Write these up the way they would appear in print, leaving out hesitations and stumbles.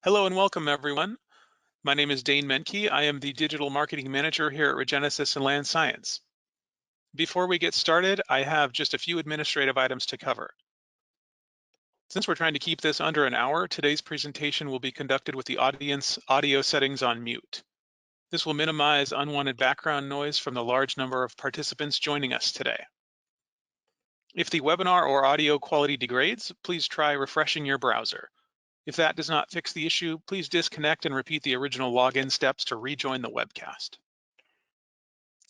Hello and welcome, everyone. My name is Dane Menke. I am the Digital Marketing Manager here at REGENESIS and Land Science. Before we get started, I have just a few administrative items to cover. Since we're trying to keep this under an hour, today's presentation will be conducted with the audience audio settings on mute. This will minimize unwanted background noise from the large number of participants joining us today. If the webinar or audio quality degrades, please try refreshing your browser. If that does not fix the issue, please disconnect and repeat the original login steps to rejoin the webcast.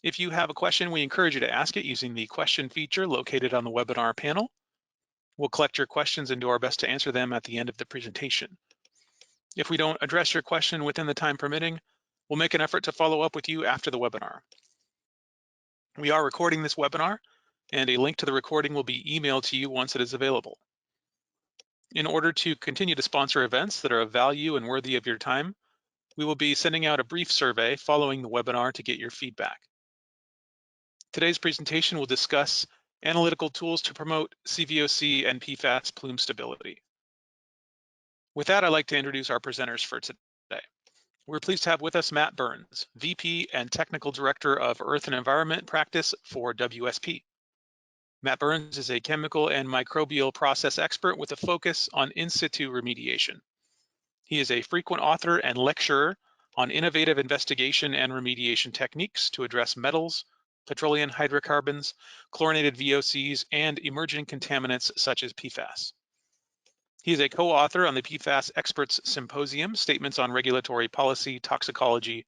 If you have a question, we encourage you to ask it using the question feature located on the webinar panel. We'll collect your questions and do our best to answer them at the end of the presentation. If we don't address your question within the time permitting, we'll make an effort to follow up with you after the webinar. We are recording this webinar, and a link to the recording will be emailed to you once it is available. In order to continue to sponsor events that are of value and worthy of your time, we will be sending out a brief survey following the webinar to get your feedback. Today's presentation will discuss analytical tools to promote CVOC and PFAS plume stability. With that, I'd like to introduce our presenters for today. We're pleased to have with us Matt Burns, VP and Technical Director of Earth and Environment Practice for WSP. Matt Burns is a chemical and microbial process expert with a focus on in situ remediation. He is a frequent author and lecturer on innovative investigation and remediation techniques to address metals, petroleum hydrocarbons, chlorinated VOCs, and emerging contaminants such as PFAS. He is a co-author on the PFAS Experts Symposium, Statements on Regulatory Policy, Toxicology,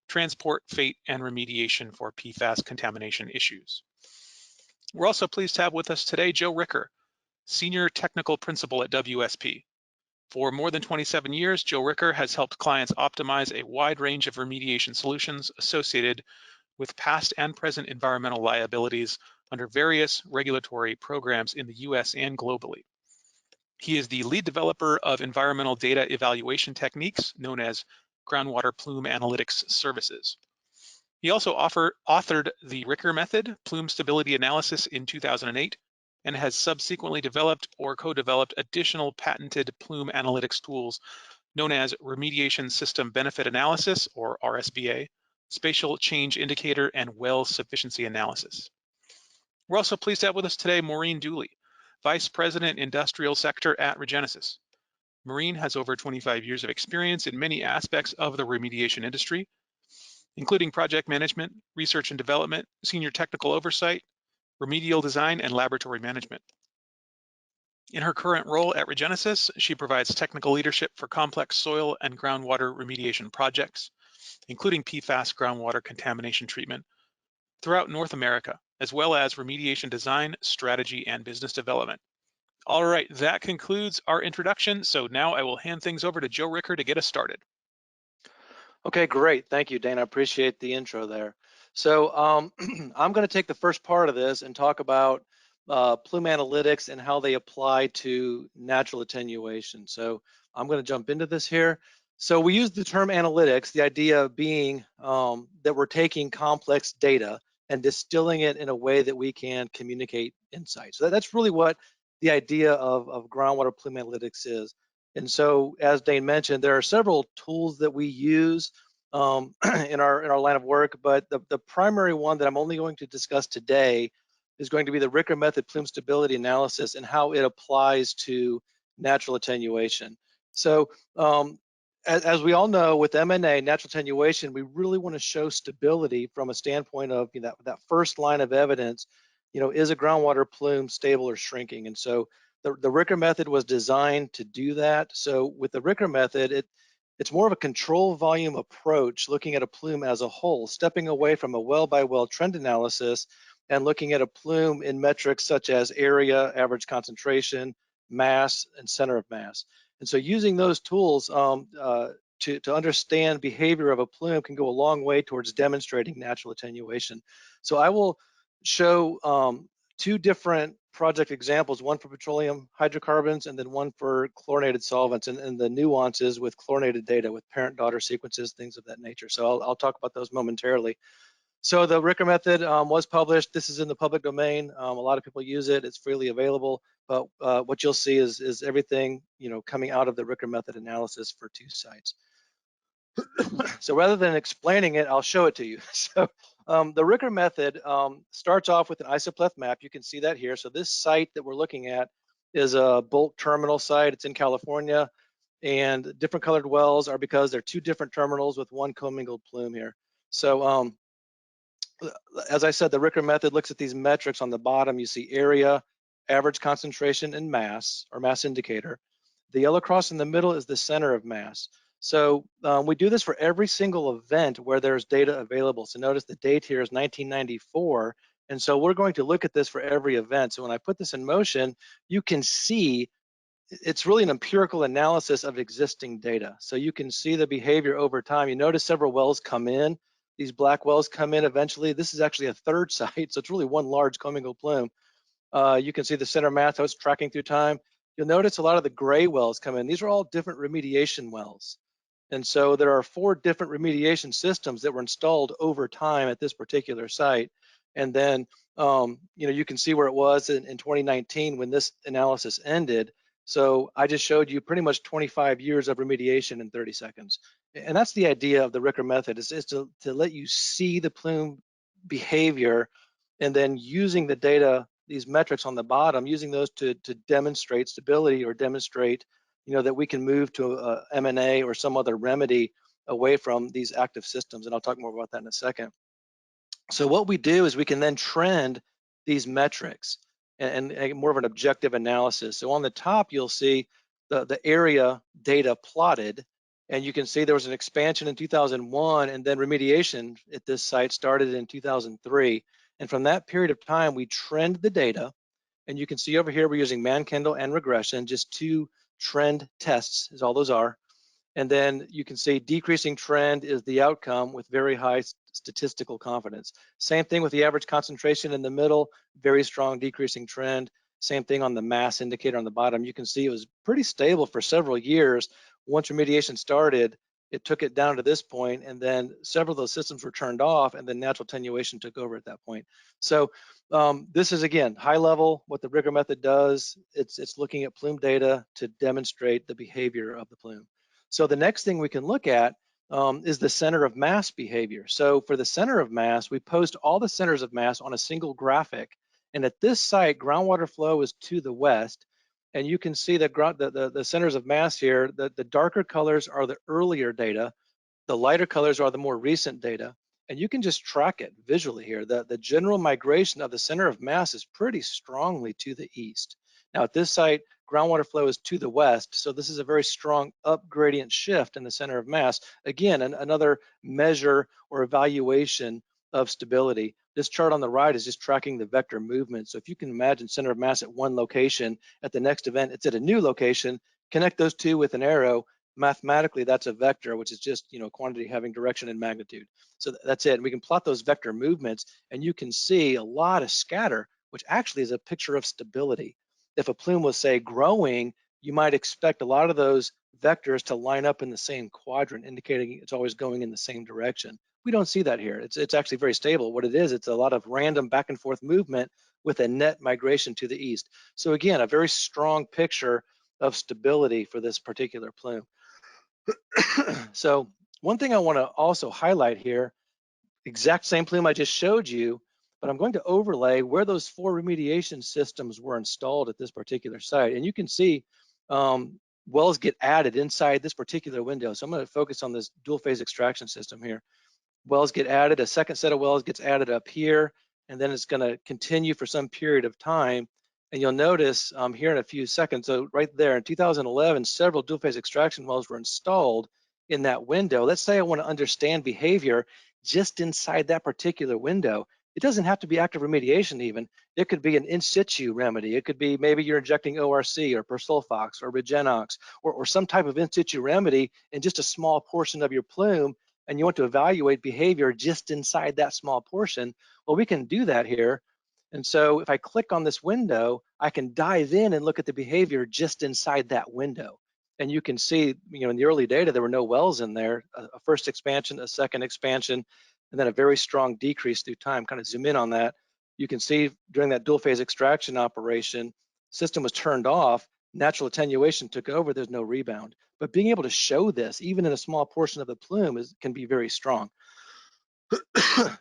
Transport, Fate, and Remediation for PFAS Contamination Issues. We're also pleased to have with us today Joe Ricker, Senior Technical Principal at WSP. For more than 27 years, Joe Ricker has helped clients optimize a wide range of remediation solutions associated with past and present environmental liabilities under various regulatory programs in the US and globally. He is the lead developer of environmental data evaluation techniques known as groundwater plume analytics services. He also authored the Ricker method, plume stability analysis in 2008, and has subsequently developed or co-developed additional patented plume analytics tools known as remediation system benefit analysis, or RSBA, spatial change indicator, and well sufficiency analysis. We're also pleased to have with us today Maureen Dooley, Vice President Industrial Sector at REGENESIS. Maureen has over 25 years of experience in many aspects of the remediation industry, including project management, research and development, senior technical oversight, remedial design, and laboratory management. In her current role at REGENESIS, she provides technical leadership for complex soil and groundwater remediation projects, including PFAS groundwater contamination treatment, throughout North America, as well as remediation design, strategy, and business development. All right, that concludes our introduction. So now I will hand things over to Joe Ricker to get us started. Okay, great. Thank you, Dane. I appreciate the intro there. So I'm going to take the first part of this and talk about plume analytics and how they apply to natural attenuation. So I'm going to jump into this here. So we use the term analytics, the idea being that we're taking complex data and distilling it in a way that we can communicate insights. So that's really what the idea of groundwater plume analytics is. And so, as Dane mentioned, there are several tools that we use in our line of work, but the primary one that I'm only going to discuss today is going to be the Ricker method plume stability analysis and how it applies to natural attenuation. So, as we all know, with MNA, natural attenuation, we really want to show stability from a standpoint of that first line of evidence. Is a groundwater plume stable or shrinking? And so the Ricker method was designed to do that. So with the Ricker method, it's more of a control volume approach, looking at a plume as a whole, stepping away from a well-by-well trend analysis and looking at a plume in metrics such as area, average concentration, mass, and center of mass. And so using those tools to understand behavior of a plume can go a long way towards demonstrating natural attenuation. So I will show two different project examples, one for petroleum hydrocarbons and then one for chlorinated solvents, and the nuances with chlorinated data with parent-daughter sequences, things of that nature. So I'll talk about those momentarily. So the Ricker method was published. This is in the public domain. A lot of people use it. It's freely available. but what you'll see is everything, coming out of the Ricker method analysis for 2 sites. So rather than explaining it, I'll show it to you. So the Ricker method starts off with an isopleth map. You can see that here. So this site that we're looking at is a bulk terminal site. It's in California, and different colored wells are because they're 2 different terminals with 1 commingled plume here. So as I said, the Ricker method looks at these metrics on the bottom. You see area, average concentration, and mass, or mass indicator. The yellow cross in the middle is the center of mass. So we do this for every single event where there's data available. So notice the date here is 1994. And so we're going to look at this for every event. So when I put this in motion, you can see it's really an empirical analysis of existing data. So you can see the behavior over time. You notice several wells come in. These black wells come in eventually. This is actually a 3rd site, so it's really one large commingled plume. You can see the center mass how it's tracking through time. You'll notice a lot of the gray wells come in. These are all different remediation wells. And so there are 4 different remediation systems that were installed over time at this particular site. And then, you can see where it was in 2019 when this analysis ended. So I just showed you pretty much 25 years of remediation in 30 seconds. And that's the idea of the Ricker method, is to let you see the plume behavior, and then using the data, these metrics on the bottom, using those to demonstrate stability or demonstrate that we can move to a MNA or some other remedy away from these active systems. And I'll talk more about that in a second. So what we do is we can then trend these metrics and more of an objective analysis. So on the top, you'll see the area data plotted, and you can see there was an expansion in 2001, and then remediation at this site started in 2003. And from that period of time, we trend the data. And you can see over here, we're using Mankindle and regression, just 2 trend tests is all those are. And then you can see decreasing trend is the outcome with very high statistical confidence. Same thing with the average concentration in the middle, very strong decreasing trend. Same thing on the mass indicator on the bottom. You can see it was pretty stable for several years. Once remediation started, it took it down to this point, and then several of those systems were turned off, and then natural attenuation took over at that point. So this is, again, high level what the Ricker method does. It's looking at plume data to demonstrate the behavior of the plume. So the next thing we can look at is the center of mass behavior. So for the center of mass, we post all the centers of mass on a single graphic. And at this site, groundwater flow is to the west. And you can see the centers of mass here. The darker colors are the earlier data. The lighter colors are the more recent data. And you can just track it visually here. The general migration of the center of mass is pretty strongly to the east. Now at this site, groundwater flow is to the west, so this is a very strong up gradient shift in the center of mass. Again, another measure or evaluation of stability. This chart on the right is just tracking the vector movement. So if you can imagine center of mass at one location, at the next event, it's at a new location, connect those 2 with an arrow, mathematically that's a vector, which is just quantity having direction and magnitude. So that's it. And we can plot those vector movements, and you can see a lot of scatter, which actually is a picture of stability. If a plume was, say, growing, you might expect a lot of those vectors to line up in the same quadrant, indicating it's always going in the same direction. We don't see that here. It's actually very stable. What it is, it's a lot of random back and forth movement with a net migration to the east. So again, a very strong picture of stability for this particular plume. So one thing I want to also highlight here, exact same plume I just showed you, but I'm going to overlay where those 4 remediation systems were installed at this particular site. And you can see wells get added inside this particular window. So I'm going to focus on this dual phase extraction system here. Wells get added, a second set of wells gets added up here, and then it's going to continue for some period of time. And you'll notice here in a few seconds, so right there in 2011, several dual phase extraction wells were installed in that window. Let's say I want to understand behavior just inside that particular window. It doesn't have to be active remediation even. It could be an in situ remedy. It could be maybe you're injecting ORC or persulfox or Regenox or some type of in situ remedy in just a small portion of your plume, and you want to evaluate behavior just inside that small portion. Well, we can do that here. And so if I click on this window, I can dive in and look at the behavior just inside that window. And you can see, in the early data, there were no wells in there, a first expansion, a second expansion, and then a very strong decrease through time. Kind of zoom in on that. You can see during that dual phase extraction operation, system was turned off, natural attenuation took over, there's no rebound. But being able to show this, even in a small portion of the plume, can be very strong.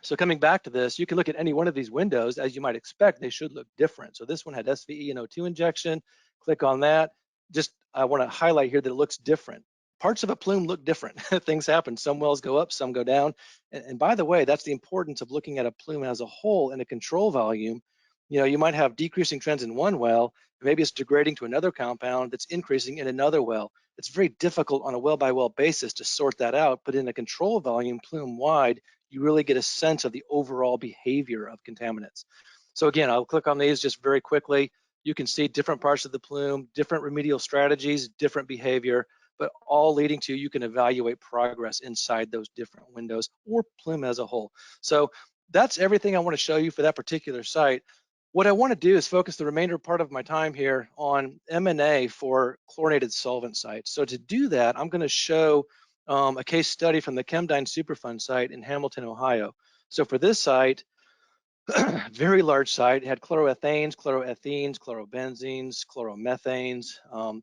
So coming back to this, you can look at any one of these windows. As you might expect, they should look different. So this one had SVE and O2 injection. Click on that. Just, I want to highlight here that it looks different. Parts of a plume look different. Things happen. Some wells go up, some go down. And by the way, that's the importance of looking at a plume as a whole and a control volume. You know, you might have decreasing trends in one well, maybe it's degrading to another compound that's increasing in another well. It's very difficult on a well by well basis to sort that out, but in a control volume plume wide, you really get a sense of the overall behavior of contaminants. So again, I'll click on these just very quickly. You can see different parts of the plume, different remedial strategies, different behavior, but all leading to you can evaluate progress inside those different windows or plume as a whole. So that's everything I want to show you for that particular site. What I want to do is focus the remainder part of my time here on MNA for chlorinated solvent sites. So to do that, I'm going to show a case study from the ChemDyne Superfund site in Hamilton, Ohio. So for this site, very large site, had chloroethanes, chloroethenes, chlorobenzenes, chloromethanes,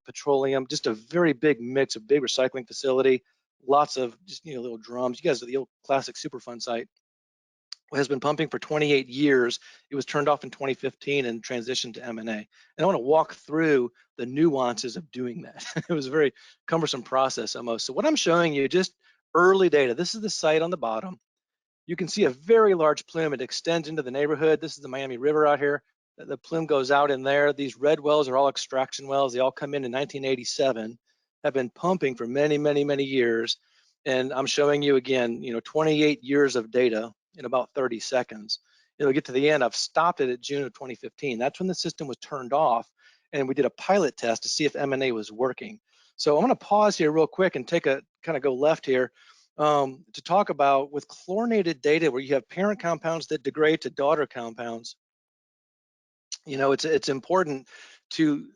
petroleum, just a very big mix, a big recycling facility, lots of just, you know, little drums. You guys are the old classic Superfund site. Has been pumping for 28 years. It was turned off in 2015 and transitioned to MNA. And I want to walk through the nuances of doing that. It was a very cumbersome process almost. So what I'm showing you, just early data. This is the site on the bottom. You can see a very large plume. It extends into the neighborhood. This is the Miami River out here. The plume goes out in there. These red wells are all extraction wells. They all come in 1987, have been pumping for many, many, many years. And I'm showing you again, you know, 28 years of data in about 30 seconds. It'll get to the end. I've stopped it at June of 2015. That's when the system was turned off, and we did a pilot test to see if MNA was working. So I'm going to pause here real quick and take a kind of go left here to talk about with chlorinated data where you have parent compounds that degrade to daughter compounds. You know, it's important to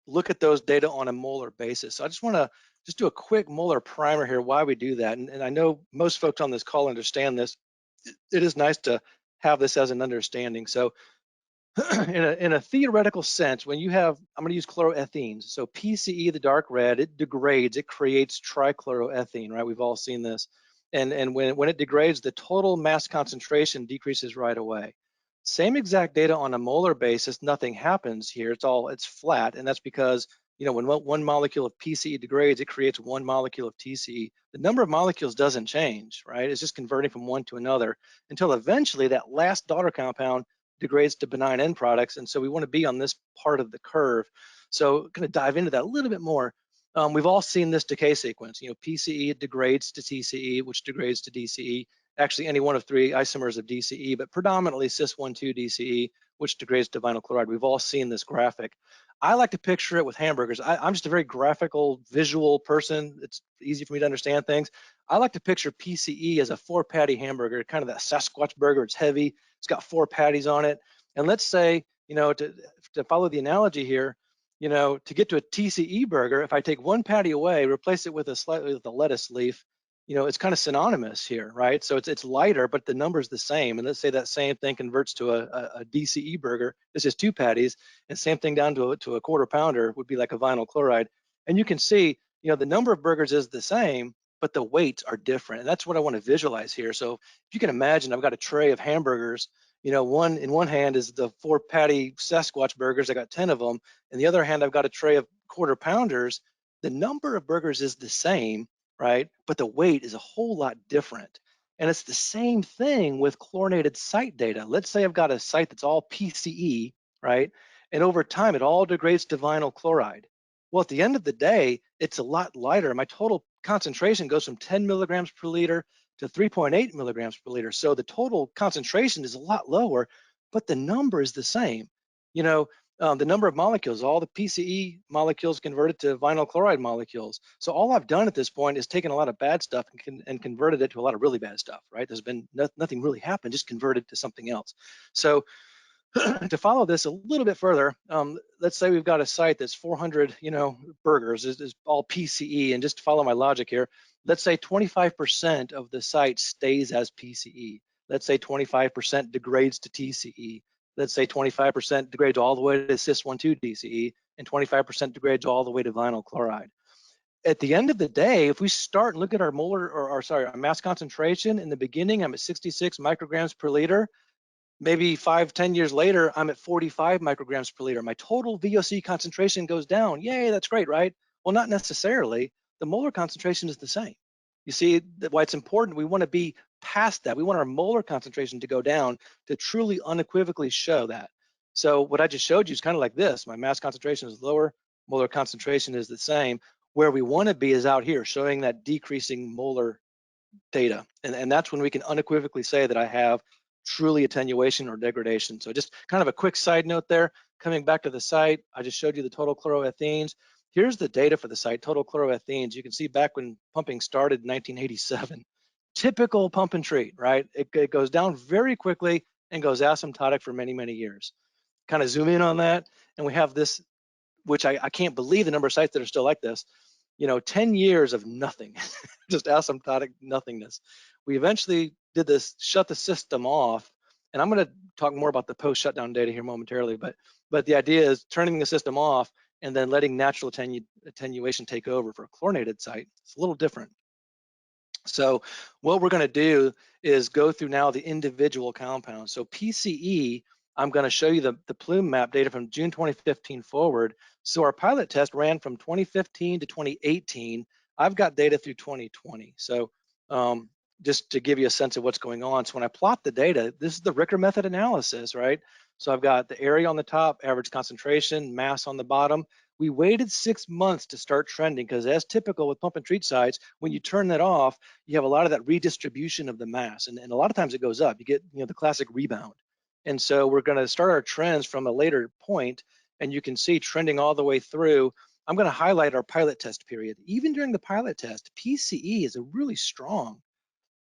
look at those data on a molar basis. So I just want to just do a quick molar primer here why we do that. And I know most folks on this call understand this. It is nice to have this as an understanding. So in a theoretical sense, when you have, I'm going to use chloroethenes. So PCE, the dark red, it degrades, it creates trichloroethene, right? We've all seen this. And when it degrades, the total mass concentration decreases right away. Same exact data on a molar basis, nothing happens here. It's flat, and that's because, you know, when one molecule of PCE degrades, it creates one molecule of TCE. The number of molecules doesn't change, right? It's just converting from one to another until eventually that last daughter compound degrades to benign end products. And so we want to be on this part of the curve. So going to dive into that a little bit more. We've all seen this decay sequence. You know, PCE degrades to TCE, which degrades to DCE. Actually, any one of three isomers of DCE, but predominantly cis-1,2 DCE, which degrades to vinyl chloride. We've all seen this graphic. I like to picture it with hamburgers. I'm just a very graphical, visual person. It's easy for me to understand things. I like to picture PCE as a 4-patty hamburger, kind of that Sasquatch burger. It's heavy. It's got 4 patties on it. And let's say, you know, to follow the analogy here, you know, to get to a TCE burger, if I take 1 patty away, replace it with a lettuce leaf, you know, it's kind of synonymous here, right? So it's lighter, but the number's the same. And let's say that same thing converts to a DCE burger. This is 2 patties, and same thing down to a quarter pounder would be like a vinyl chloride. And you can see, you know, the number of burgers is the same, but the weights are different. And that's what I want to visualize here. So if you can imagine, I've got a tray of hamburgers. You know, in one hand is the 4-patty Sasquatch burgers. I got 10 of them. In the other hand, I've got a tray of quarter pounders. The number of burgers is the same, right? But the weight is a whole lot different. And it's the same thing with chlorinated site data. Let's say I've got a site that's all PCE, right? And over time, it all degrades to vinyl chloride. Well, at the end of the day, it's a lot lighter. My total concentration goes from 10 milligrams per liter to 3.8 milligrams per liter. So the total concentration is a lot lower, but the number is the same. You know, the number of molecules, all the PCE molecules converted to vinyl chloride molecules. So all I've done at this point is taken a lot of bad stuff and converted it to a lot of really bad stuff, right? There's been nothing really happened, just converted to something else. So to follow this a little bit further, let's say we've got a site that's 400, you know, burgers is all PCE, and just to follow my logic here, let's say 25% of the site stays as PCE. Let's say 25% degrades to TCE. let's say 25% degrades all the way to cis-1,2 DCE, and 25% degrades all the way to vinyl chloride. At the end of the day, if we start and look at our our mass concentration, in the beginning, I'm at 66 micrograms per liter. Maybe 5-10 years later, I'm at 45 micrograms per liter. My total VOC concentration goes down. Yay, that's great, right? Well, not necessarily. The molar concentration is the same. You see why it's important. We want to be past that. We want our molar concentration to go down to truly unequivocally show that. So what I just showed you is kind of like this. My mass concentration is lower, molar concentration is the same. Where we want to be is out here, showing that decreasing molar data. And that's when we can unequivocally say that I have truly attenuation or degradation. So just kind of a quick side note there. Coming back to the site, I just showed you the total chloroethanes. Here's the data for the site, total chloroethanes. You can see back when pumping started in 1987. Typical pump and treat, right? It goes down very quickly and goes asymptotic for many, many years. Kind of zoom in on that, and we have this, which I can't believe the number of sites that are still like this. 10 years of nothing, just asymptotic nothingness. We eventually did this, shut the system off, and I'm going to talk more about the post-shutdown data here momentarily, but the idea is turning the system off and then letting natural attenuation take over for a chlorinated site. It's a little different. So what we're going to do is go through now the individual compounds. So PCE, I'm going to show you the Plume map data from June 2015 forward. So our pilot test ran from 2015 to 2018. I've got data through 2020. So just to give you a sense of what's going on. So when I plot the data, this is the Ricker method analysis, right? So I've got the area on the top, average concentration, mass on the bottom. We waited 6 months to start trending because, as typical with pump and treat sites, when you turn that off, you have a lot of that redistribution of the mass, and a lot of times it goes up. You get the classic rebound. And so we're going to start our trends from a later point, and you can see trending all the way through. I'm going to highlight our pilot test period. Even during the pilot test, PCE is a really strong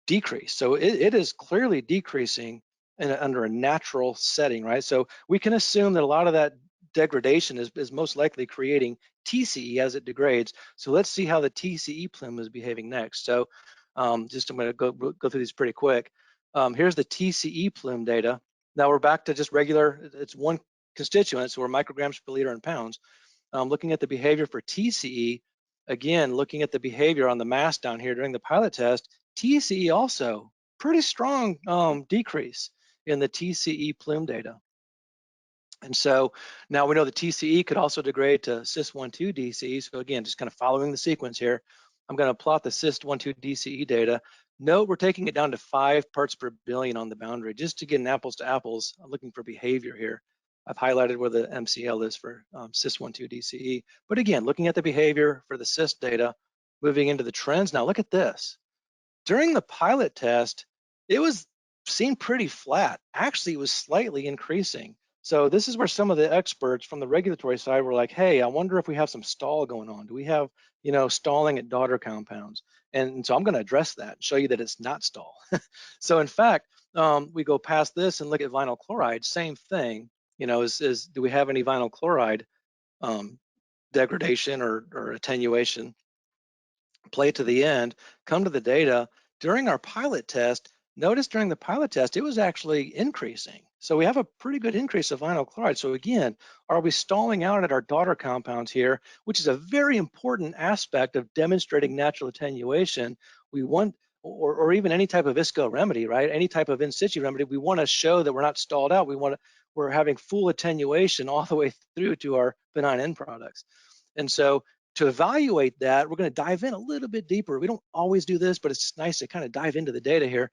decrease. So it is clearly decreasing under a natural setting, right? So we can assume that a lot of that degradation is most likely creating TCE as it degrades. So let's see how the TCE plume is behaving next. So I'm going to go through these pretty quick. Here's the TCE plume data. Now we're back to just regular, it's one constituent, so we're micrograms per liter in pounds. Looking at the behavior for TCE, again, looking at the behavior on the mass down here during the pilot test, TCE also pretty strong decrease in the TCE plume data. And so now we know the TCE could also degrade to cis-1,2 DCE. So again, just kind of following the sequence here, I'm going to plot the cis-1,2 DCE data. Note we're taking it down to 5 parts per billion on the boundary, just to get an apples to apples. I'm looking for behavior here. I've highlighted where the MCL is for cis-1,2 DCE. But again, looking at the behavior for the cis data, moving into the trends. Now look at this. During the pilot test, it seemed pretty flat. Actually, it was slightly increasing. So this is where some of the experts from the regulatory side were like, hey, I wonder if we have some stall going on. Do we have, stalling at daughter compounds? And so I'm going to address that and show you that it's not stall. So in fact, we go past this and look at vinyl chloride, same thing, do we have any vinyl chloride degradation or attenuation? Play to the end, come to the data. During our pilot test, notice during the pilot test, it was actually increasing. So we have a pretty good increase of vinyl chloride. So again, are we stalling out at our daughter compounds here, which is a very important aspect of demonstrating natural attenuation. We want, or even any type of ISCO remedy, right? Any type of in situ remedy, we want to show that we're not stalled out. We're having full attenuation all the way through to our benign end products. And so to evaluate that, we're going to dive in a little bit deeper. We don't always do this, but it's nice to kind of dive into the data here.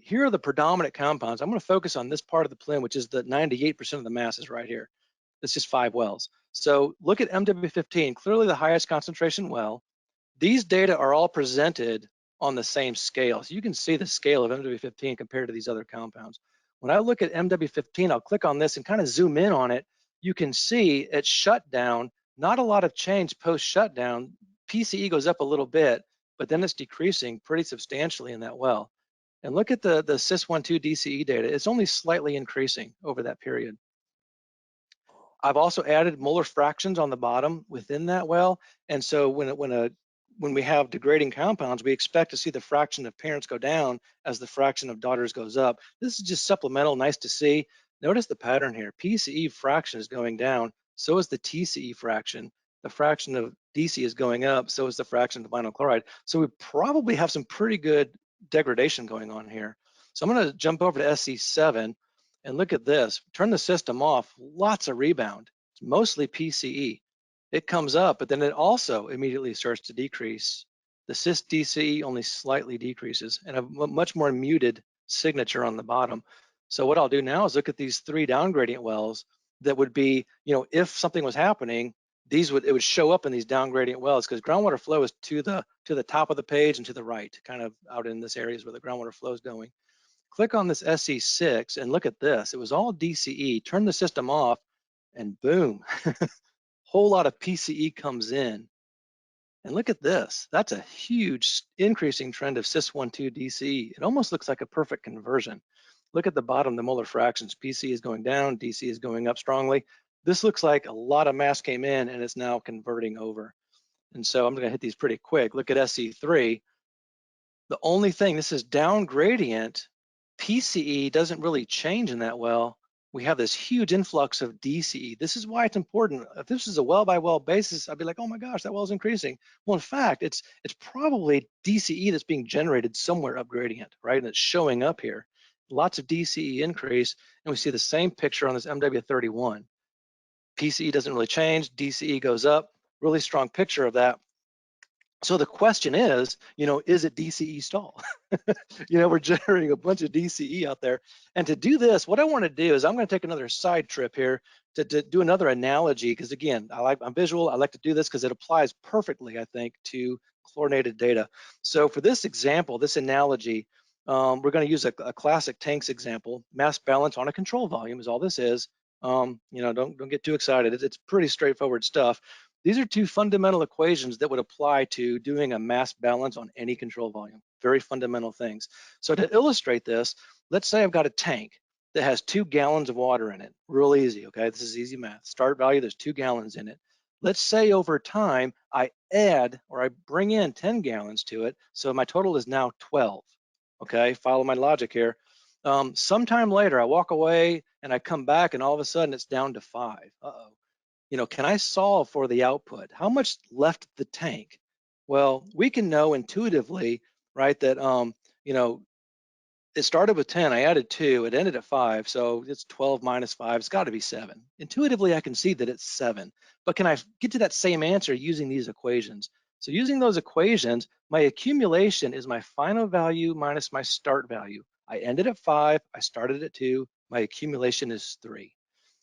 Here are the predominant compounds. I'm going to focus on this part of the plume, which is the 98% of the mass is right here. It's just 5 wells. So look at MW15, clearly the highest concentration well. These data are all presented on the same scale. So you can see the scale of MW15 compared to these other compounds. When I look at MW15, I'll click on this and kind of zoom in on it. You can see at shutdown, not a lot of change post-shutdown. PCE goes up a little bit, but then it's decreasing pretty substantially in that well. And look at the cis-1,2 DCE data. It's only slightly increasing over that period. I've also added molar fractions on the bottom within that well. And so when we have degrading compounds, we expect to see the fraction of parents go down as the fraction of daughters goes up. This is just supplemental, nice to see. Notice the pattern here. PCE fraction is going down, so is the TCE fraction. The fraction of DC is going up, so is the fraction of vinyl chloride. So we probably have some pretty good degradation going on here. So I'm going to jump over to SC7 and look at this. Turn the system off, lots of rebound. It's mostly PCE. It comes up, but then it also immediately starts to decrease. The cis DCE only slightly decreases and a much more muted signature on the bottom. So what I'll do now is look at these 3 down gradient wells that would be, if something was happening, it would show up in these down gradient wells, because groundwater flow is to the top of the page and to the right, kind of out in this area is where the groundwater flow is going. Click on this SC6 and look at this. It was all DCE. Turn the system off and boom, whole lot of PCE comes in. And look at this. That's a huge increasing trend of cis12 DCE. It almost looks like a perfect conversion. Look at the bottom, the molar fractions. PC is going down, DC is going up strongly. This looks like a lot of mass came in and it's now converting over. And so I'm gonna hit these pretty quick. Look at SC3. The only thing, this is down gradient. PCE doesn't really change in that well. We have this huge influx of DCE. This is why it's important. If this is a well by well basis, I'd be like, oh my gosh, that well is increasing. Well, in fact, it's probably DCE that's being generated somewhere up gradient, right? And it's showing up here. Lots of DCE increase, and we see the same picture on this MW31. PCE doesn't really change, DCE goes up, really strong picture of that. So the question is it DCE stall? We're generating a bunch of DCE out there. And to do this, what I want to do is I'm going to take another side trip here to do another analogy, because again, I'm visual. I like to do this because it applies perfectly, I think, to chlorinated data. So for this example, this analogy, we're going to use a classic tanks example. Mass balance on a control volume is all this is. Don't get too excited. It's pretty straightforward stuff. These are 2 fundamental equations that would apply to doing a mass balance on any control volume. Very fundamental things. So to illustrate this, let's say I've got a tank that has 2 gallons of water in it. Real easy, okay? This is easy math. Start value, there's 2 gallons in it. Let's say over time, I add or I bring in 10 gallons to it, so my total is now 12, okay? Follow my logic here. Sometime later, I walk away and I come back and all of a sudden it's down to 5. Uh-oh. Can I solve for the output? How much left the tank? Well, we can know intuitively, right, that it started with 10, I added 2, it ended at 5, so it's 12 minus 5, it's got to be 7. Intuitively, I can see that it's 7, but can I get to that same answer using these equations? So using those equations, my accumulation is my final value minus my start value. I ended at 5, I started at 2, my accumulation is 3.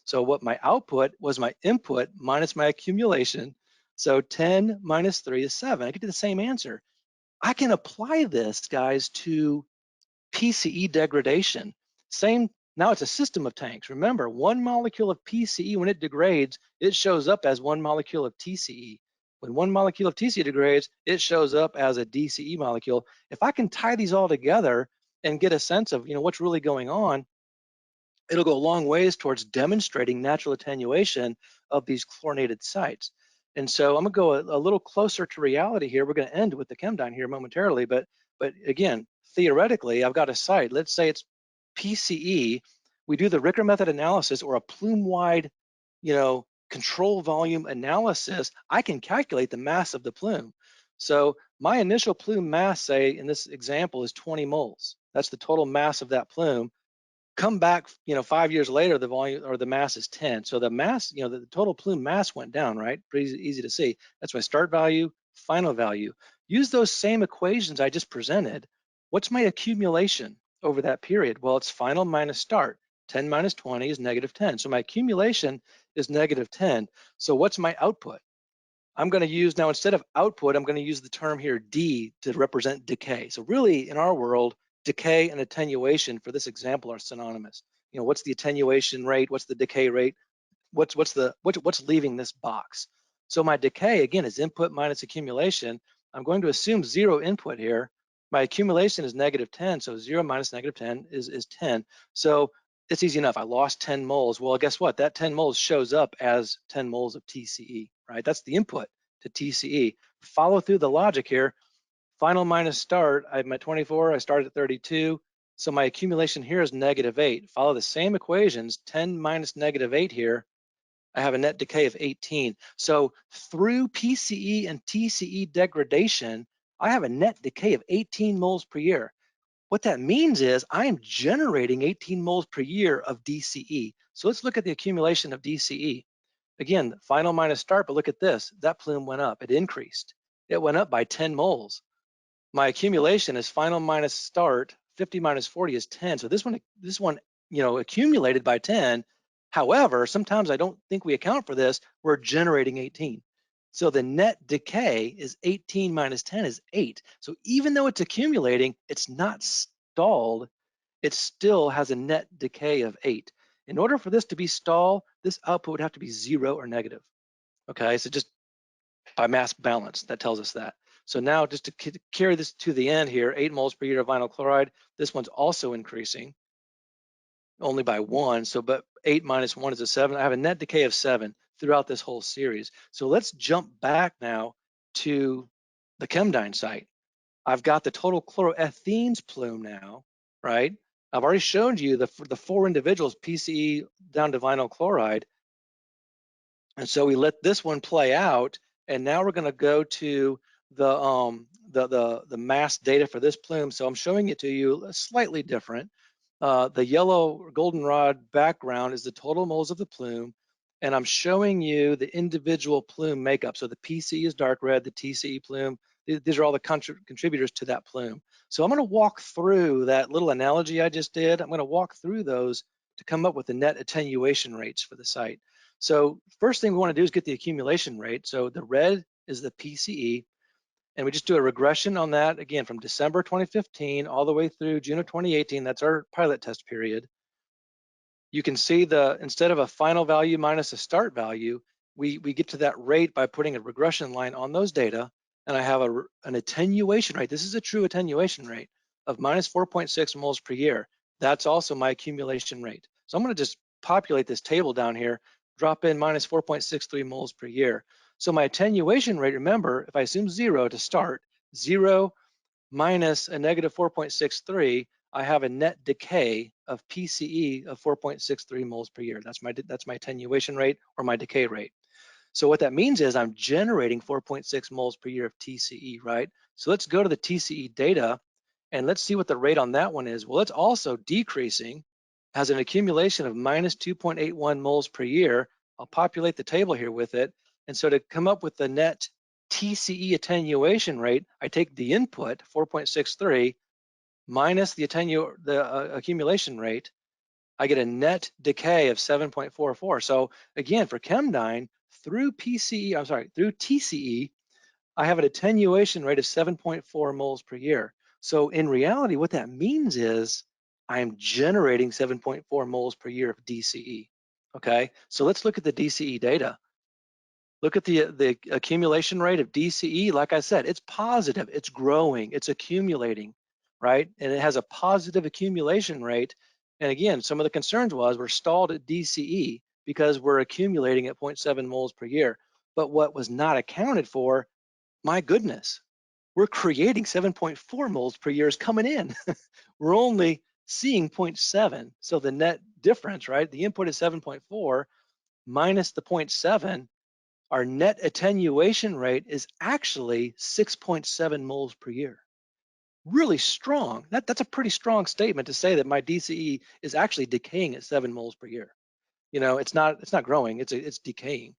So what my output was my input minus my accumulation. So 10 minus 3 is 7. I get to the same answer. I can apply this, guys, to PCE degradation. Now it's a system of tanks. Remember, 1 molecule of PCE, when it degrades, it shows up as 1 molecule of TCE. When 1 molecule of TCE degrades, it shows up as a DCE molecule. If I can tie these all together and get a sense of what's really going on, it'll go a long ways towards demonstrating natural attenuation of these chlorinated sites. And so I'm gonna go a little closer to reality here. We're gonna end with the ChemDyn here momentarily, but again, theoretically, I've got a site, let's say it's PCE, we do the Ricker method analysis or a Plume-wide, control volume analysis, I can calculate the mass of the plume. So my initial plume mass, say in this example, is 20 moles. That's the total mass of that plume. Come back, 5 years later, the volume or the mass is 10. So the mass, the total plume mass went down, right? Pretty easy to see. That's my start value, final value. Use those same equations I just presented. What's my accumulation over that period? Well, it's final minus start. 10 minus 20 is negative 10. So my accumulation is negative 10. So what's my output? I'm going to use now, instead of output, I'm going to use the term here D to represent decay. So really, in our world, decay and attenuation for this example are synonymous. What's the attenuation rate? What's the decay rate? What's leaving this box? So my decay, again, is input minus accumulation. I'm going to assume 0 input here. My accumulation is negative 10, so 0 minus negative 10 is 10. So it's easy enough. I lost 10 moles. Well, guess what? That 10 moles shows up as 10 moles of TCE, right? That's the input to TCE. Follow through the logic here. Final minus start, I'm at 24, I started at 32. So my accumulation here is -8. Follow the same equations, 10 minus -8 here, I have a net decay of 18. So through PCE and TCE degradation, I have a net decay of 18 moles per year. What that means is I am generating 18 moles per year of DCE. So let's look at the accumulation of DCE. Again, final minus start, but look at this. That plume went up, it increased. It went up by 10 moles. My accumulation is final minus start, 50 minus 40 is 10. So this one, accumulated by 10. However, sometimes I don't think we account for this. We're generating 18. So the net decay is 18 minus 10 is 8. So even though it's accumulating, it's not stalled. It still has a net decay of 8. In order for this to be stalled, this output would have to be 0 or negative. Okay, so just by mass balance, that tells us that. So now just to carry this to the end here, 8 moles per year of vinyl chloride, this one's also increasing only by 1. So, but 8 minus 1 is a 7. I have a net decay of 7 throughout this whole series. So let's jump back now to the ChemDyn site. I've got the total chloroethanes plume now, right? I've already shown you the 4 individuals, PCE down to vinyl chloride. And so we let this one play out, and now we're going to go to the mass data for this plume. So I'm showing it to you slightly different. The yellow goldenrod background is the total moles of the plume, and I'm showing you the individual plume makeup. So the PCE is dark red, the TCE plume, these are all the contributors to that plume. So I'm going to walk through that little analogy I just did. I'm going to walk through those to come up with the net attenuation rates for the site. So first thing we want to do is get the accumulation rate. So the red is the PCE, and we just do a regression on that, again, from December 2015 all the way through June of 2018. That's our pilot test period. You can see instead of a final value minus a start value, we get to that rate by putting a regression line on those data, and I have an attenuation rate. This is a true attenuation rate of minus 4.6 moles per year. That's also my accumulation rate. So I'm going to just populate this table down here, drop in minus 4.63 moles per year. So my attenuation rate, remember, if I assume 0 to start, 0 minus a negative 4.63, I have a net decay of PCE of 4.63 moles per year. That's my attenuation rate or my decay rate. So what that means is I'm generating 4.6 moles per year of TCE, right? So let's go to the TCE data and let's see what the rate on that one is. Well, it's also decreasing, has an accumulation of minus 2.81 moles per year. I'll populate the table here with it. And so to come up with the net TCE attenuation rate, I take the input, 4.63, minus the accumulation rate, I get a net decay of 7.44. So again, for ChemDyn, through TCE, I have an attenuation rate of 7.4 moles per year. So in reality, what that means is I'm generating 7.4 moles per year of DCE. Okay, so let's look at the DCE data. Look at the accumulation rate of DCE. Like I said, it's positive, it's growing, it's accumulating, right? And it has a positive accumulation rate. And again, some of the concerns was we're stalled at DCE because we're accumulating at 0.7 moles per year. But what was not accounted for, my goodness, we're creating 7.4 moles per year is coming in. We're only seeing 0.7. So the net difference, right? The input is 7.4 minus the 0.7. Our net attenuation rate is actually 6.7 moles per year. Really strong. That's a pretty strong statement to say that my DCE is actually decaying at 7 moles per year. You know, it's not growing, it's decaying.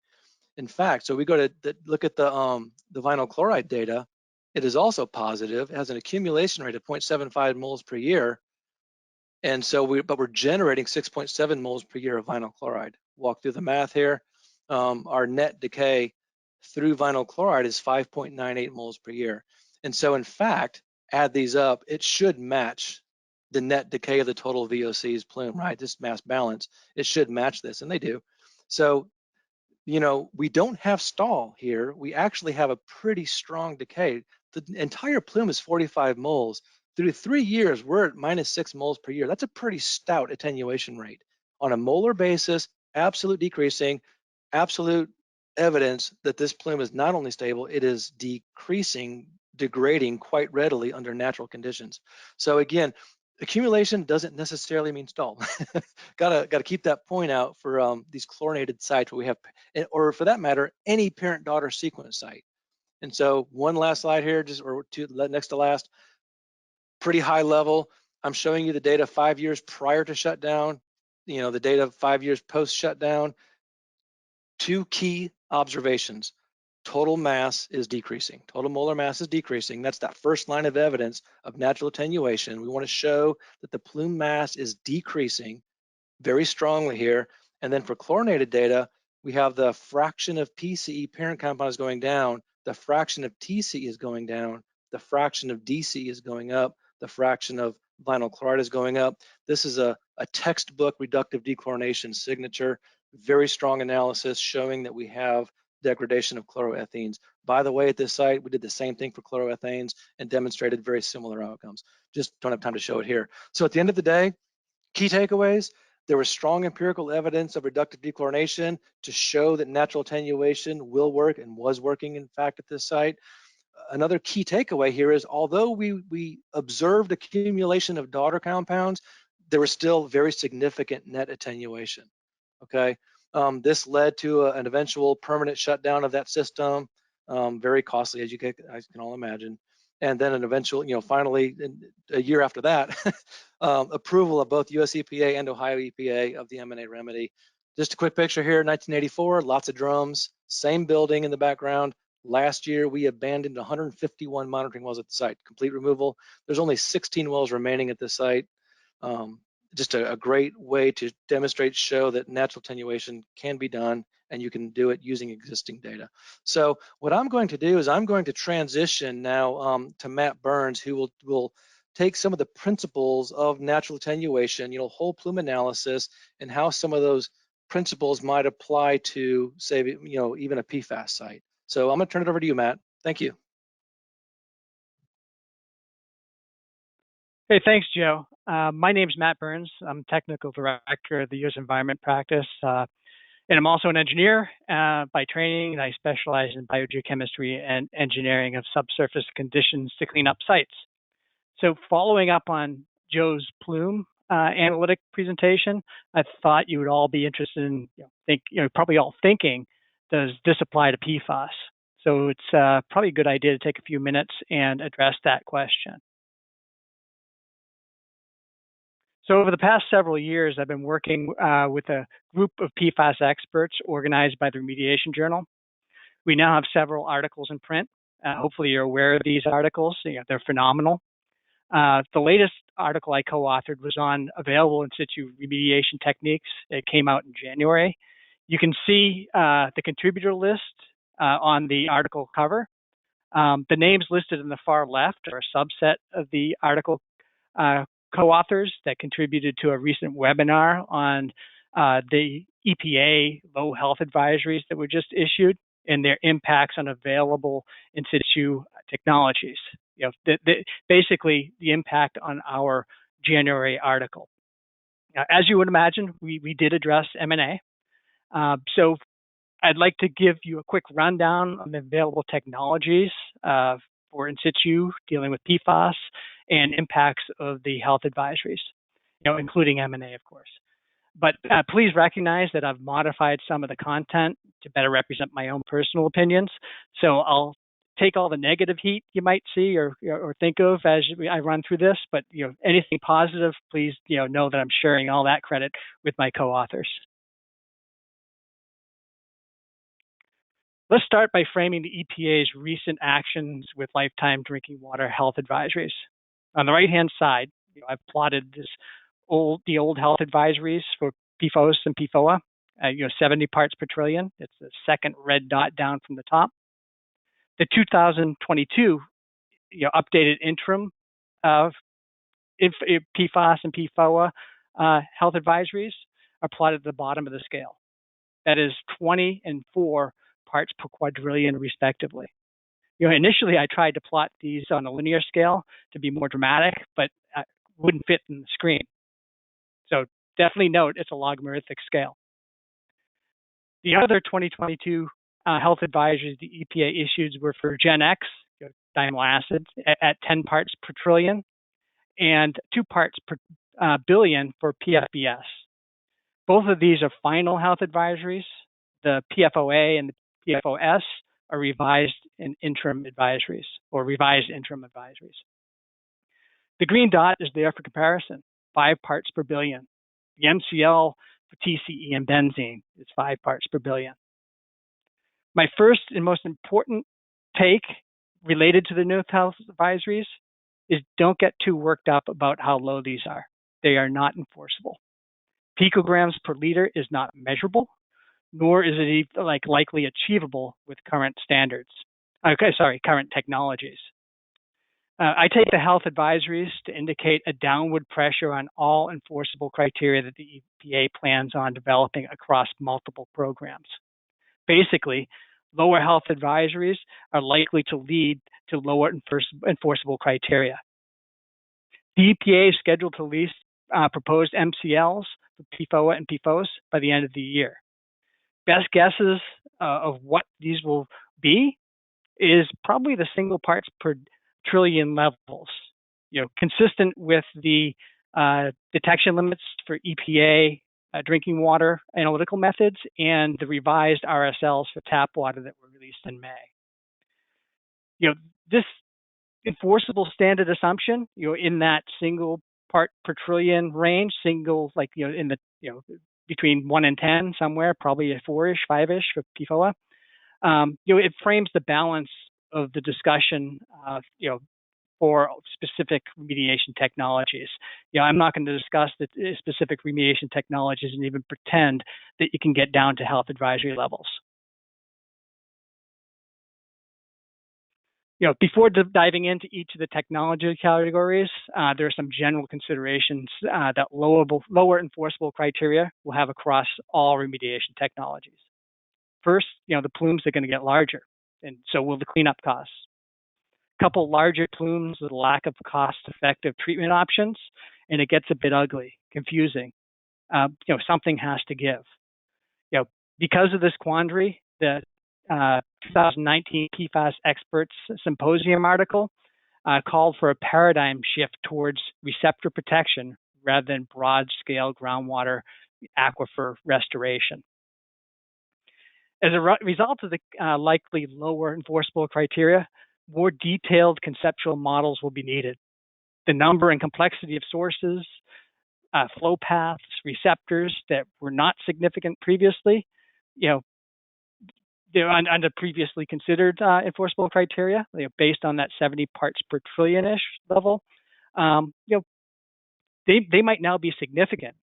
In fact, so we go to look at the vinyl chloride data. It is also positive. It has an accumulation rate of 0.75 moles per year. And so we're generating 6.7 moles per year of vinyl chloride. Walk through the math here. Our net decay through vinyl chloride is 5.98 moles per year. And so in fact, add these up, it should match the net decay of the total VOC's plume, right? This mass balance, it should match this, and they do. So, you know, we don't have stall here. We actually have a pretty strong decay. The entire plume is 45 moles. Through 3 years, we're at minus 6 moles per year. That's a pretty stout attenuation rate. On a molar basis, absolute decreasing, absolute evidence that this plume is not only stable, it is decreasing, degrading quite readily under natural conditions. So again, accumulation doesn't necessarily mean stall. Gotta keep that point out for these chlorinated sites where we have, or for that matter, any parent-daughter sequence site. And so one last slide here, just or two, next to last, pretty high level. I'm showing you the data 5 years prior to shutdown, the data 5 years post shutdown. Two key observations. Total mass is decreasing. Total molar mass is decreasing. That's that first line of evidence of natural attenuation. We want to show that the plume mass is decreasing very strongly here. And then for chlorinated data, we have the fraction of PCE parent compound is going down, the fraction of TCE is going down, the fraction of DCE is going up, the fraction of vinyl chloride is going up. This is a textbook reductive dechlorination signature, very strong analysis showing that we have degradation of chloroethanes. By the way, at this site, we did the same thing for chloroethanes and demonstrated very similar outcomes. Just don't have time to show it here. So at the end of the day, key takeaways, there was strong empirical evidence of reductive dechlorination to show that natural attenuation will work and was working, in fact, at this site. Another key takeaway here is although we observed accumulation of daughter compounds, there was still very significant net attenuation, okay? This led to an eventual permanent shutdown of that system, very costly, as you can all imagine. And then an eventual, finally, a year after that, approval of both US EPA and Ohio EPA of the MNA remedy. Just a quick picture here, 1984, lots of drums, same building in the background. Last year, we abandoned 151 monitoring wells at the site, complete removal. There's only 16 wells remaining at this site. Just a great way to demonstrate, show that natural attenuation can be done and you can do it using existing data. So what I'm going to do is I'm going to transition now to Matt Burns, who will take some of the principles of natural attenuation, whole plume analysis, and how some of those principles might apply to, say, even a PFAS site. So I'm going to turn it over to you, Matt. Thank you. Hey, thanks, Joe. My name's Matt Burns. I'm Technical Director of the U.S. Environment Practice, and I'm also an engineer by training, and I specialize in biogeochemistry and engineering of subsurface conditions to clean up sites. So following up on Joe's Plume analytic presentation, I thought you would all be interested in, probably all thinking, does this apply to PFAS? So it's probably a good idea to take a few minutes and address that question. So over the past several years, I've been working with a group of PFAS experts organized by the Remediation Journal. We now have several articles in print. Hopefully you're aware of these articles. They're phenomenal. The latest article I co-authored was on available in situ remediation techniques. It came out in January. You can see the contributor list on the article cover. The names listed in the far left are a subset of the article co-authors that contributed to a recent webinar on the EPA low health advisories that were just issued and their impacts on available in situ technologies. Basically the impact on our January article. Now, as you would imagine, we did address MNA. So I'd like to give you a quick rundown on the available technologies for in situ dealing with PFAS and impacts of the health advisories, including MNA, of course. But please recognize that I've modified some of the content to better represent my own personal opinions. So I'll take all the negative heat you might see or think of as I run through this, but anything positive, please know that I'm sharing all that credit with my co-authors. Let's start by framing the EPA's recent actions with lifetime drinking water health advisories. On the right-hand side, I've plotted the old health advisories for PFOS and PFOA, 70 parts per trillion. It's the second red dot down from the top. The 2022 updated interim of PFAS and PFOA health advisories are plotted at the bottom of the scale. That is 20 and 4 parts per quadrillion, respectively. Initially I tried to plot these on a linear scale to be more dramatic, but wouldn't fit in the screen. So definitely note it's a logarithmic scale. The other 2022 health advisories the EPA issued were for Gen X, diamyl acid, at 10 parts per trillion, and 2 parts per billion for PFBS. Both of these are final health advisories. The PFOA and the PFOS are revised interim advisories, or revised interim advisories. The green dot is there for comparison, 5 parts per billion. The MCL for TCE and benzene is 5 parts per billion. My first and most important take related to the new health advisories is don't get too worked up about how low these are. They are not enforceable. Picograms per liter is not measurable, nor is it likely achievable with current standards. Current technologies. I take the health advisories to indicate a downward pressure on all enforceable criteria that the EPA plans on developing across multiple programs. Basically, lower health advisories are likely to lead to lower enforceable criteria. The EPA is scheduled to release proposed MCLs for PFOA and PFOS by the end of the year. Best guesses of what these will be is probably the single parts per trillion levels, consistent with the detection limits for EPA drinking water analytical methods and the revised RSLs for tap water that were released in May. This enforceable standard assumption, in that single part per trillion range, in the between 1 and 10 somewhere, probably a 4-ish, 5-ish for PFOA. It frames the balance of the discussion, for specific remediation technologies. I'm not going to discuss the specific remediation technologies and even pretend that you can get down to health advisory levels. Before diving into each of the technology categories, there are some general considerations that lower enforceable criteria will have across all remediation technologies. First, the plumes are going to get larger, and so will the cleanup costs. A couple larger plumes with a lack of cost-effective treatment options, and it gets a bit ugly, confusing. Something has to give. Because of this quandary, the 2019 PFAS Experts Symposium article called for a paradigm shift towards receptor protection rather than broad-scale groundwater aquifer restoration. As a result of the likely lower enforceable criteria, more detailed conceptual models will be needed. The number and complexity of sources, flow paths, receptors that were not significant previously, they're under previously considered enforceable criteria, based on that 70 parts per trillion-ish level. They might now be significant.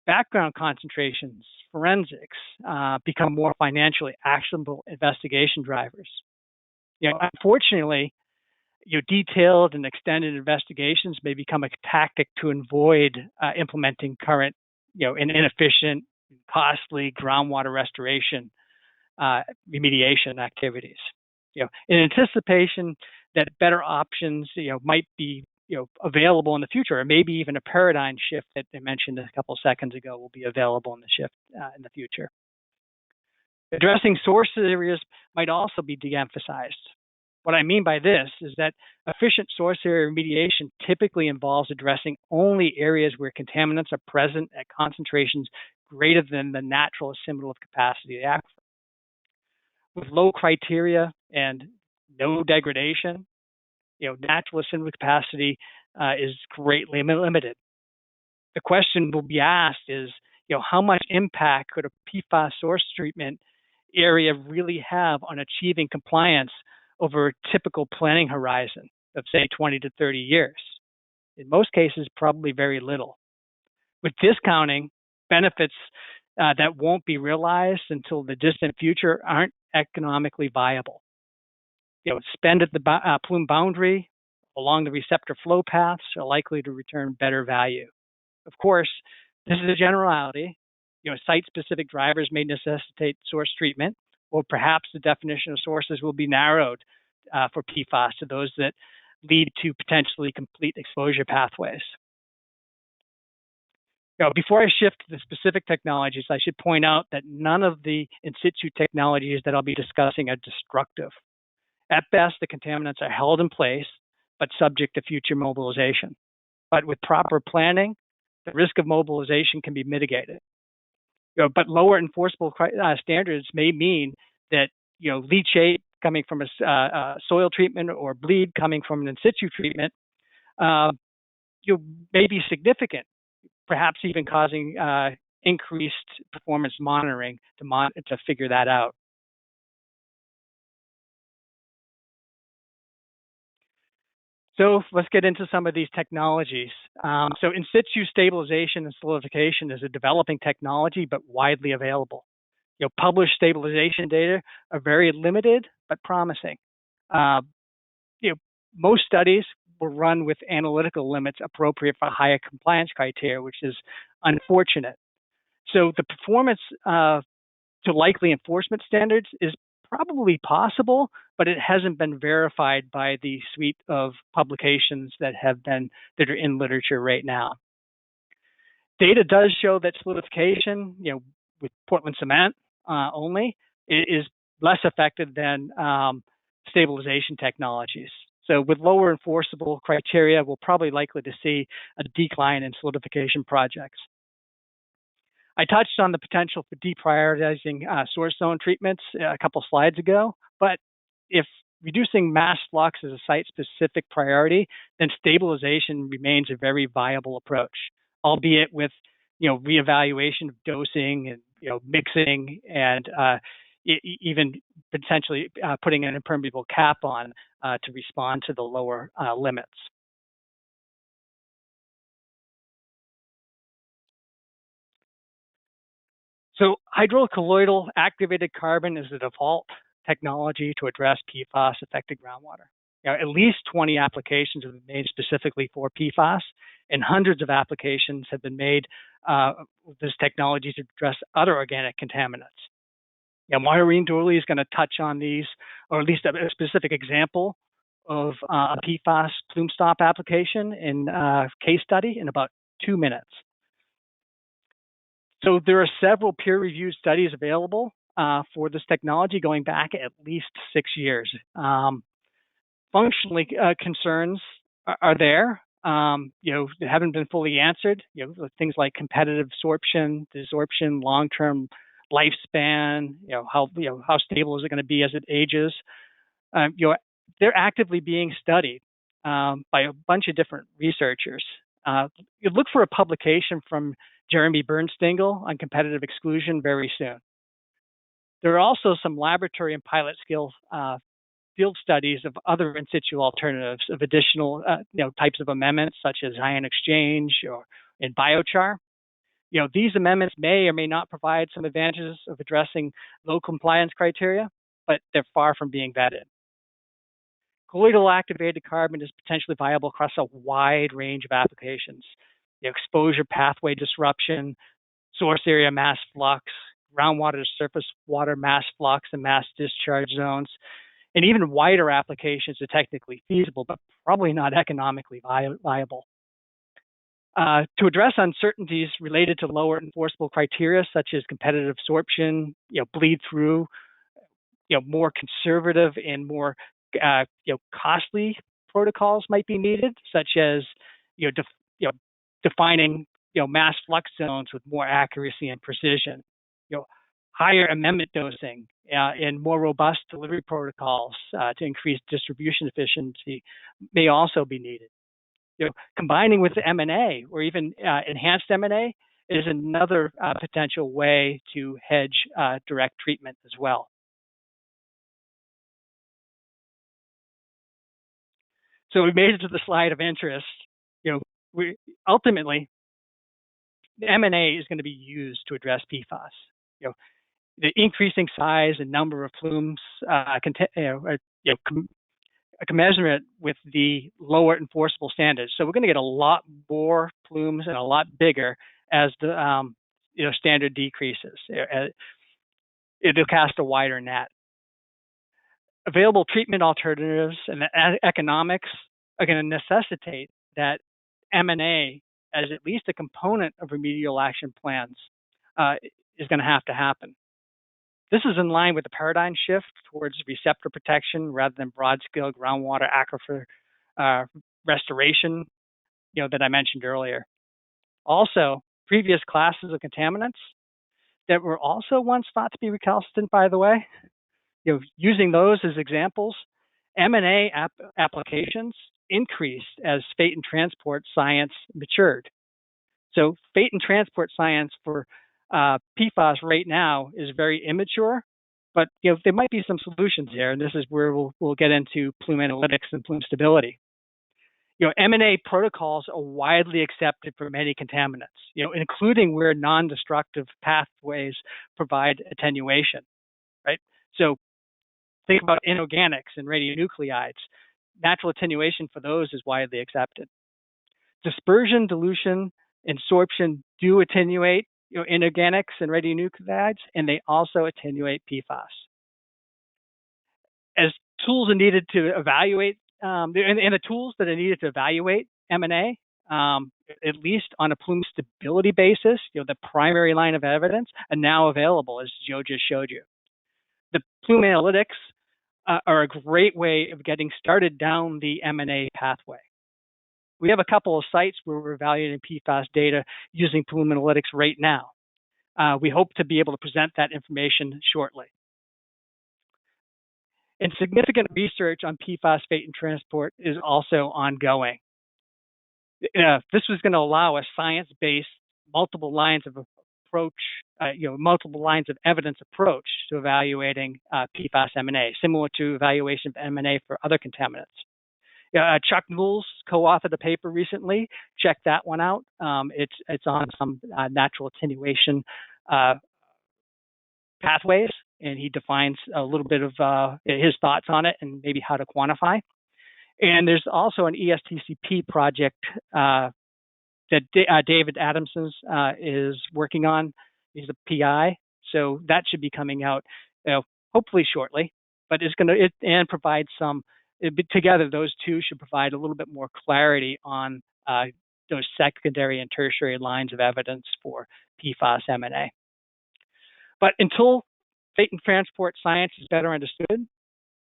Background concentrations, forensics, become more financially actionable investigation drivers. Unfortunately, detailed and extended investigations may become a tactic to avoid implementing current, inefficient, costly groundwater restoration remediation activities. In anticipation that better options, might be, available in the future, or maybe even a paradigm shift that I mentioned a couple seconds ago will be available in the future. Addressing source areas might also be de-emphasized. What I mean by this is that efficient source area remediation typically involves addressing only areas where contaminants are present at concentrations greater than the natural assimilative capacity of the aquifer. With low criteria and no degradation, natural assimilative capacity is greatly limited. The question will be asked is, how much impact could a PFAS source treatment area really have on achieving compliance over a typical planning horizon of, say, 20 to 30 years? In most cases, probably very little. With discounting, benefits that won't be realized until the distant future aren't economically viable. Spend at the plume boundary along the receptor flow paths are likely to return better value. Of course, this is a generality. Site-specific drivers may necessitate source treatment, or perhaps the definition of sources will be narrowed for PFAS to those that lead to potentially complete exposure pathways. Before I shift to the specific technologies, I should point out that none of the in situ technologies that I'll be discussing are destructive. At best, the contaminants are held in place, but subject to future mobilization. But with proper planning, the risk of mobilization can be mitigated. But lower enforceable standards may mean that leachate coming from a soil treatment or bleed coming from an in situ treatment may be significant, perhaps even causing increased performance monitoring to figure that out. So let's get into some of these technologies. So in situ stabilization and solidification is a developing technology, but widely available. Published stabilization data are very limited, but promising. Most studies were run with analytical limits appropriate for higher compliance criteria, which is unfortunate. So the performance to likely enforcement standards is probably possible, but it hasn't been verified by the suite of publications that are in literature right now. Data does show that solidification, with Portland cement only, is less effective than stabilization technologies. So with lower enforceable criteria, we're probably likely to see a decline in solidification projects. I touched on the potential for deprioritizing source zone treatments a couple slides ago, but if reducing mass flux is a site-specific priority, then stabilization remains a very viable approach, albeit with reevaluation of dosing and mixing and even potentially putting an impermeable cap on to respond to the lower limits. So hydrocolloidal activated carbon is the default technology to address PFAS-affected groundwater. At least 20 applications have been made specifically for PFAS, and hundreds of applications have been made with this technology to address other organic contaminants. Maureen Dooley is going to touch on these, or at least a specific example of a PFAS PlumeStop application in a case study in about 2 minutes. So there are several peer-reviewed studies available for this technology going back at least 6 years. Functionally, concerns are there. They haven't been fully answered. Things like competitive desorption, long-term lifespan. How stable is it going to be as it ages? They're actively being studied by a bunch of different researchers. You look for a publication from Jeremy Bernstengel on competitive exclusion very soon. There are also some laboratory and pilot scale field studies of other in situ alternatives of additional types of amendments such as ion exchange or in biochar. These amendments may or may not provide some advantages of addressing low compliance criteria, but they're far from being vetted. Colloidal activated carbon is potentially viable across a wide range of applications. Exposure pathway disruption, source area mass flux, groundwater to surface water mass flux and mass discharge zones, and even wider applications are technically feasible, but probably not economically viable. To address uncertainties related to lower enforceable criteria, such as competitive absorption, bleed through, more conservative and more costly protocols might be needed, such as defining mass flux zones with more accuracy and precision. Higher amendment dosing and more robust delivery protocols to increase distribution efficiency may also be needed. Combining with the MNA or even enhanced MNA is another potential way to hedge direct treatment as well. So we made it to the slide of interest. Ultimately, the MNA is going to be used to address PFAS. The increasing size and number of plumes commensurate with the lower enforceable standards. So we're going to get a lot more plumes and a lot bigger as the standard decreases. It'll cast a wider net. Available treatment alternatives and the economics are going to necessitate that M&A, as at least a component of remedial action plans, is going to have to happen. This is in line with the paradigm shift towards receptor protection rather than broad-scale groundwater aquifer restoration, that I mentioned earlier. Also, previous classes of contaminants that were also once thought to be recalcitrant, by the way, using those as examples, M&A applications increased as fate and transport science matured. So fate and transport science for PFAS right now is very immature, but there might be some solutions here, and this is where we'll get into Plume Analytics and Plume Stability. M&A protocols are widely accepted for many contaminants, including where non-destructive pathways provide attenuation, right? So think about inorganics and radionuclides. Natural attenuation for those is widely accepted. Dispersion, dilution, and sorption do attenuate inorganics and radionuclides, and they also attenuate PFAS. As tools are needed to evaluate, and the tools that are needed to evaluate M&A, at least on a Plume stability basis, the primary line of evidence are now available, as Joe just showed you. The Plume Analytics are a great way of getting started down the M&A pathway. We have a couple of sites where we're evaluating PFAS data using Plume Analytics right now. We hope to be able to present that information shortly. And significant research on PFAS fate and transport is also ongoing. This was going to allow a science-based, multiple lines of approach, multiple lines of evidence approach to evaluating PFAS M&A, similar to evaluation of M&A for other contaminants. Chuck Knowles co-authored a paper recently. Check that one out. It's on some natural attenuation pathways, and he defines a little bit of his thoughts on it and maybe how to quantify. And there's also an ESTCP project that David Adamson is working on. He's a PI, so that should be coming out hopefully shortly. But it's going to and provide some. Together, those two should provide a little bit more clarity on those secondary and tertiary lines of evidence for PFAS M&A. But until fate and transport science is better understood,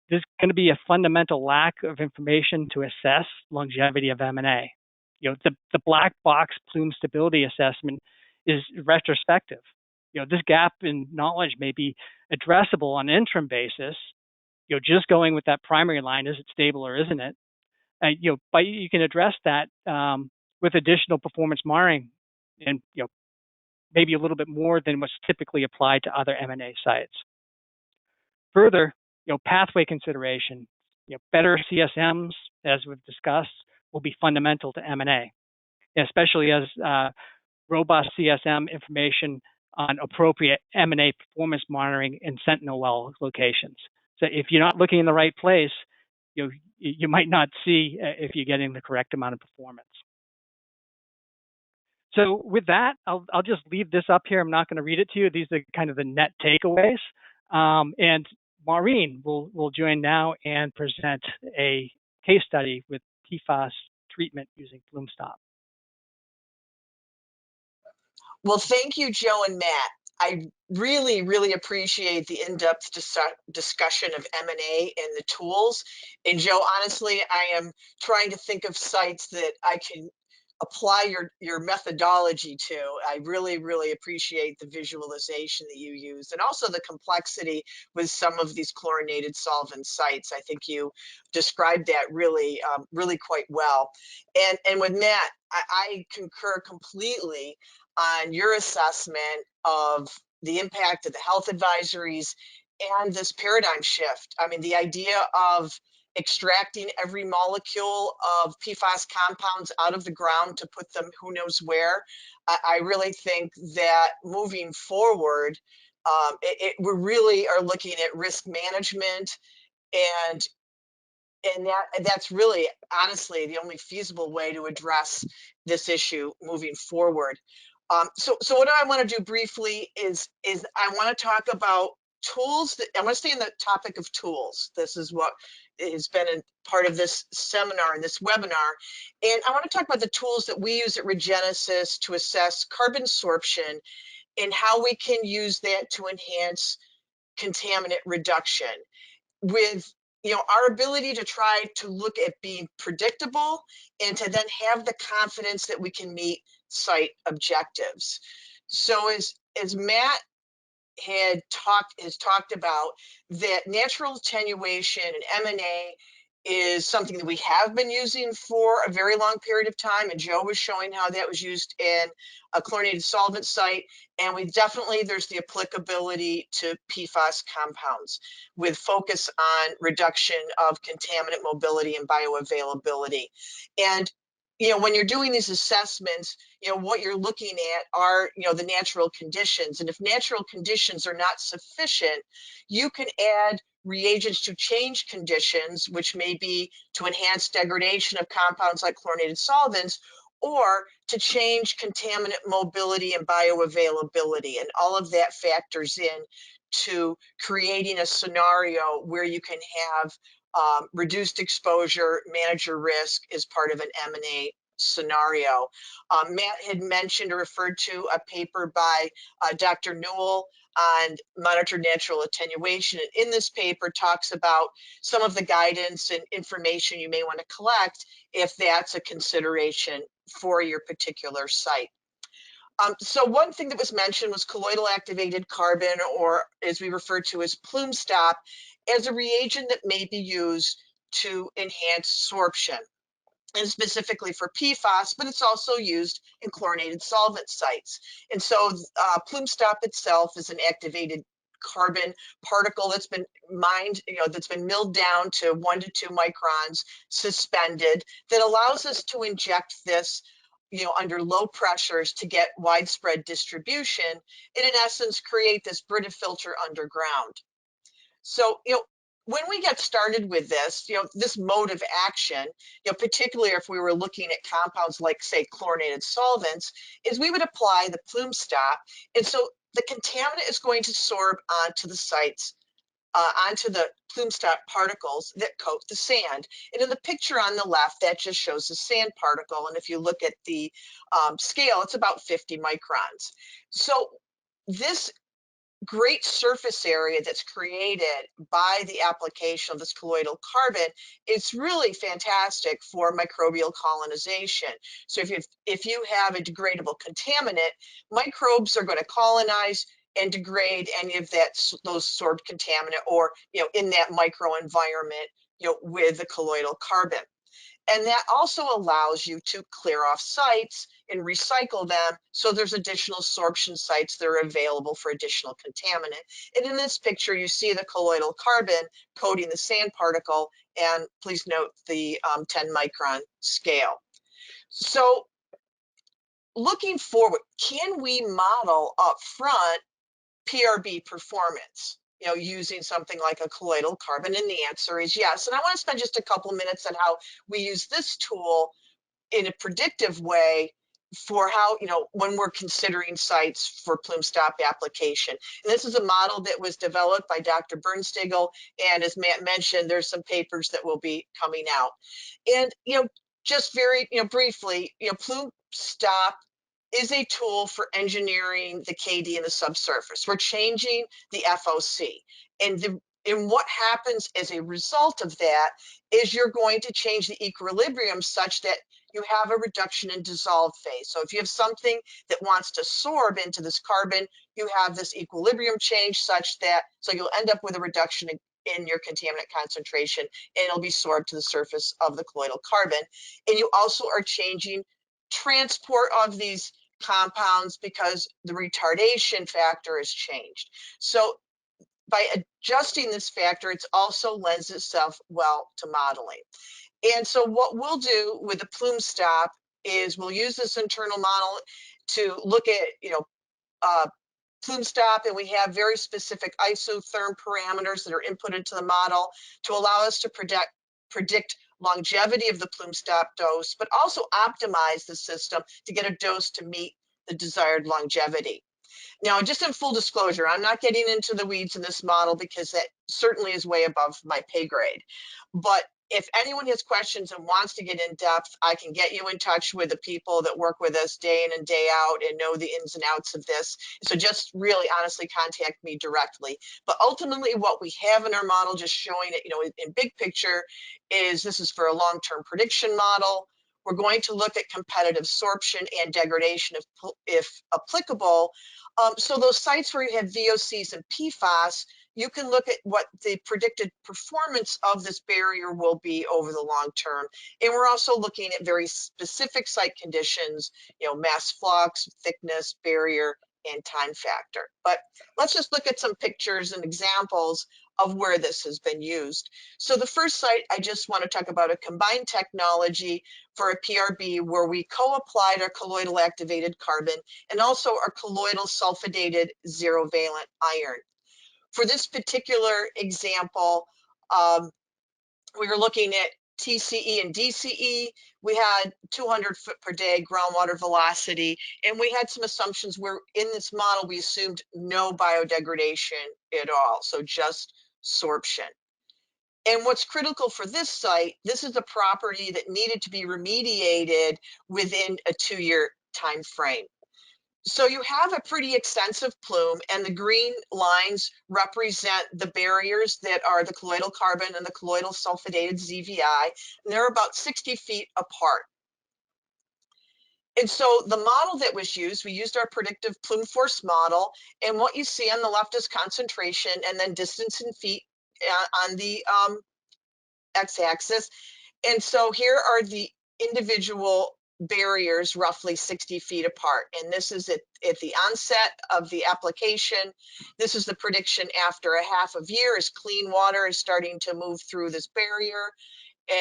there's going to be a fundamental lack of information to assess longevity of M&A. The black box Plume stability assessment is retrospective. This gap in knowledge may be addressable on an interim basis. Just going with that primary line, is it stable or isn't it? But you can address that with additional performance monitoring, and maybe a little bit more than what's typically applied to other M&A sites. Further, pathway consideration, better CSMs, as we've discussed, will be fundamental to M&A, especially as robust CSM information on appropriate M&A performance monitoring in sentinel well locations. So if you're not looking in the right place, you might not see if you're getting the correct amount of performance. So with that, I'll just leave this up here. I'm not going to read it to you. These are kind of the net takeaways. And Maureen will join now and present a case study with PFAS treatment using PlumeStop. Well, thank you, Joe and Matt. I really, really appreciate the in-depth discussion of M&A and the tools. And Joe, honestly, I am trying to think of sites that I can apply your methodology to. I really, really appreciate the visualization that you use, and also the complexity with some of these chlorinated solvent sites. I think you described that really, really quite well. And with Matt, I concur completely on your assessment of the impact of the health advisories and this paradigm shift. I mean, the idea of extracting every molecule of PFAS compounds out of the ground to put them who knows where. I really think that moving forward, we really are looking at risk management, and that's really, honestly, the only feasible way to address this issue moving forward. So what I want to do briefly is I want to talk about tools. I want to stay on the topic of tools. This is what has been a part of this seminar and this webinar. And I want to talk about the tools that we use at REGENESIS to assess carbon sorption and how we can use that to enhance contaminant reduction. With our ability to try to look at being predictable and to then have the confidence that we can meet site objectives. So as Matt has talked about, that natural attenuation and M&A is something that we have been using for a very long period of time, and Joe was showing how that was used in a chlorinated solvent site, and there's the applicability to PFAS compounds with focus on reduction of contaminant mobility and bioavailability. And when you're doing these assessments, what you're looking at are, the natural conditions. And if natural conditions are not sufficient, you can add reagents to change conditions, which may be to enhance degradation of compounds like chlorinated solvents, or to change contaminant mobility and bioavailability. And all of that factors in to creating a scenario where you can have reduced exposure, manage your risk as part of an M&A scenario. Matt had mentioned or referred to a paper by Dr. Newell on monitored natural attenuation. And in this paper talks about some of the guidance and information you may want to collect if that's a consideration for your particular site. So one thing that was mentioned was colloidal activated carbon, or as we refer to as PlumeStop, as a reagent that may be used to enhance sorption, and specifically for PFAS, but it's also used in chlorinated solvent sites. And so PlumeStop itself is an activated carbon particle that's been mined, that's been milled down to 1 to 2 microns, suspended, that allows us to inject this under low pressures to get widespread distribution, and in essence create this Brita filter underground. So, when we get started with this, this mode of action, particularly if we were looking at compounds like, say, chlorinated solvents, is we would apply the PlumeStop. And so the contaminant is going to sorb onto the sites, onto the PlumeStop particles that coat the sand. And in the picture on the left, that just shows the sand particle. And if you look at the scale, it's about 50 microns. So this great surface area that's created by the application of this colloidal carbon, it's really fantastic for microbial colonization. So if you have a degradable contaminant, microbes are going to colonize and degrade any of those sorbed contaminant, or in that microenvironment with the colloidal carbon. And that also allows you to clear off sites and recycle them, so there's additional sorption sites that are available for additional contaminant. And in this picture, you see the colloidal carbon coating the sand particle, and please note the 10 micron scale. So looking forward, can we model up front PRB performance, using something like a colloidal carbon? And the answer is yes. And I want to spend just a couple minutes on how we use this tool in a predictive way for how, when we're considering sites for PlumeStop application. And this is a model that was developed by Dr. Bernsteigel. And as Matt mentioned, there's some papers that will be coming out. And, just very, briefly, PlumeStop is a tool for engineering the KD in the subsurface. We're changing the FOC. And what happens as a result of that is you're going to change the equilibrium such that you have a reduction in dissolved phase. So if you have something that wants to sorb into this carbon, you have this equilibrium change such that, so you'll end up with a reduction in your contaminant concentration, and it'll be sorbed to the surface of the colloidal carbon. And you also are changing transport of these compounds because the retardation factor has changed. So by adjusting this factor, it also lends itself well to modeling. And so what we'll do with the PlumeStop is we'll use this internal model to look at PlumeStop, and we have very specific isotherm parameters that are input into the model to allow us to predict longevity of the PlumeStop dose, but also optimize the system to get a dose to meet the desired longevity. Now, just in full disclosure, I'm not getting into the weeds in this model because that certainly is way above my pay grade. But if anyone has questions and wants to get in depth, I can get you in touch with the people that work with us day in and day out and know the ins and outs of this. So just really honestly contact me directly. But ultimately what we have in our model, just showing it, in big picture, is this is for a long-term prediction model. We're going to look at competitive sorption and degradation if applicable. So those sites where you have VOCs and PFAS, you can look at what the predicted performance of this barrier will be over the long term. And we're also looking at very specific site conditions, mass flux, thickness, barrier, and time factor. But let's just look at some pictures and examples of where this has been used. So the first site, I just want to talk about a combined technology for a PRB where we co-applied our colloidal activated carbon and also our colloidal sulfidated zero valent iron. For this particular example, we were looking at TCE and DCE. We had 200 foot per day groundwater velocity, and we had some assumptions where in this model, we assumed no biodegradation at all, so just sorption. And what's critical for this site, this is a property that needed to be remediated within a 2-year time frame. So you have a pretty extensive plume, and the green lines represent the barriers that are the colloidal carbon and the colloidal sulfidated ZVI, and they're about 60 feet apart. And so the model that was used, we used our predictive plume force model, and what you see on the left is concentration and then distance in feet on the x-axis. And so here are the individual barriers roughly 60 feet apart. And this is at the onset of the application. This is the prediction after a half of year as clean water is starting to move through this barrier.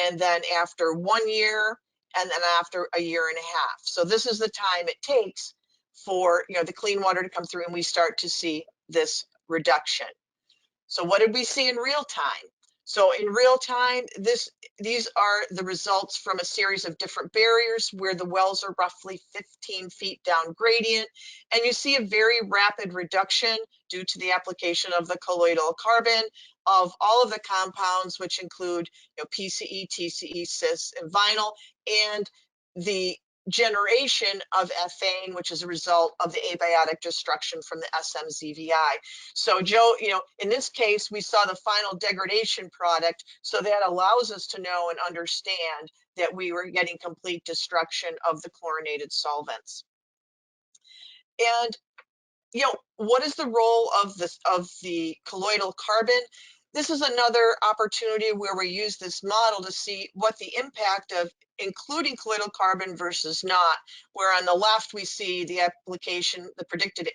And then after 1 year, and then after a year and a half. So this is the time it takes for the clean water to come through and we start to see this reduction. So what did we see in real time? So in real time, these are the results from a series of different barriers where the wells are roughly 15 feet down gradient. And you see a very rapid reduction due to the application of the colloidal carbon of all of the compounds, which include PCE, TCE, cis, and vinyl, and the generation of ethane, which is a result of the abiotic destruction from the SMZVI. So Joe, in this case, we saw the final degradation product. So that allows us to know and understand that we were getting complete destruction of the chlorinated solvents. And, what is the role of the colloidal carbon? This is another opportunity where we use this model to see what the impact of including colloidal carbon versus not, where on the left we see the application, the predicted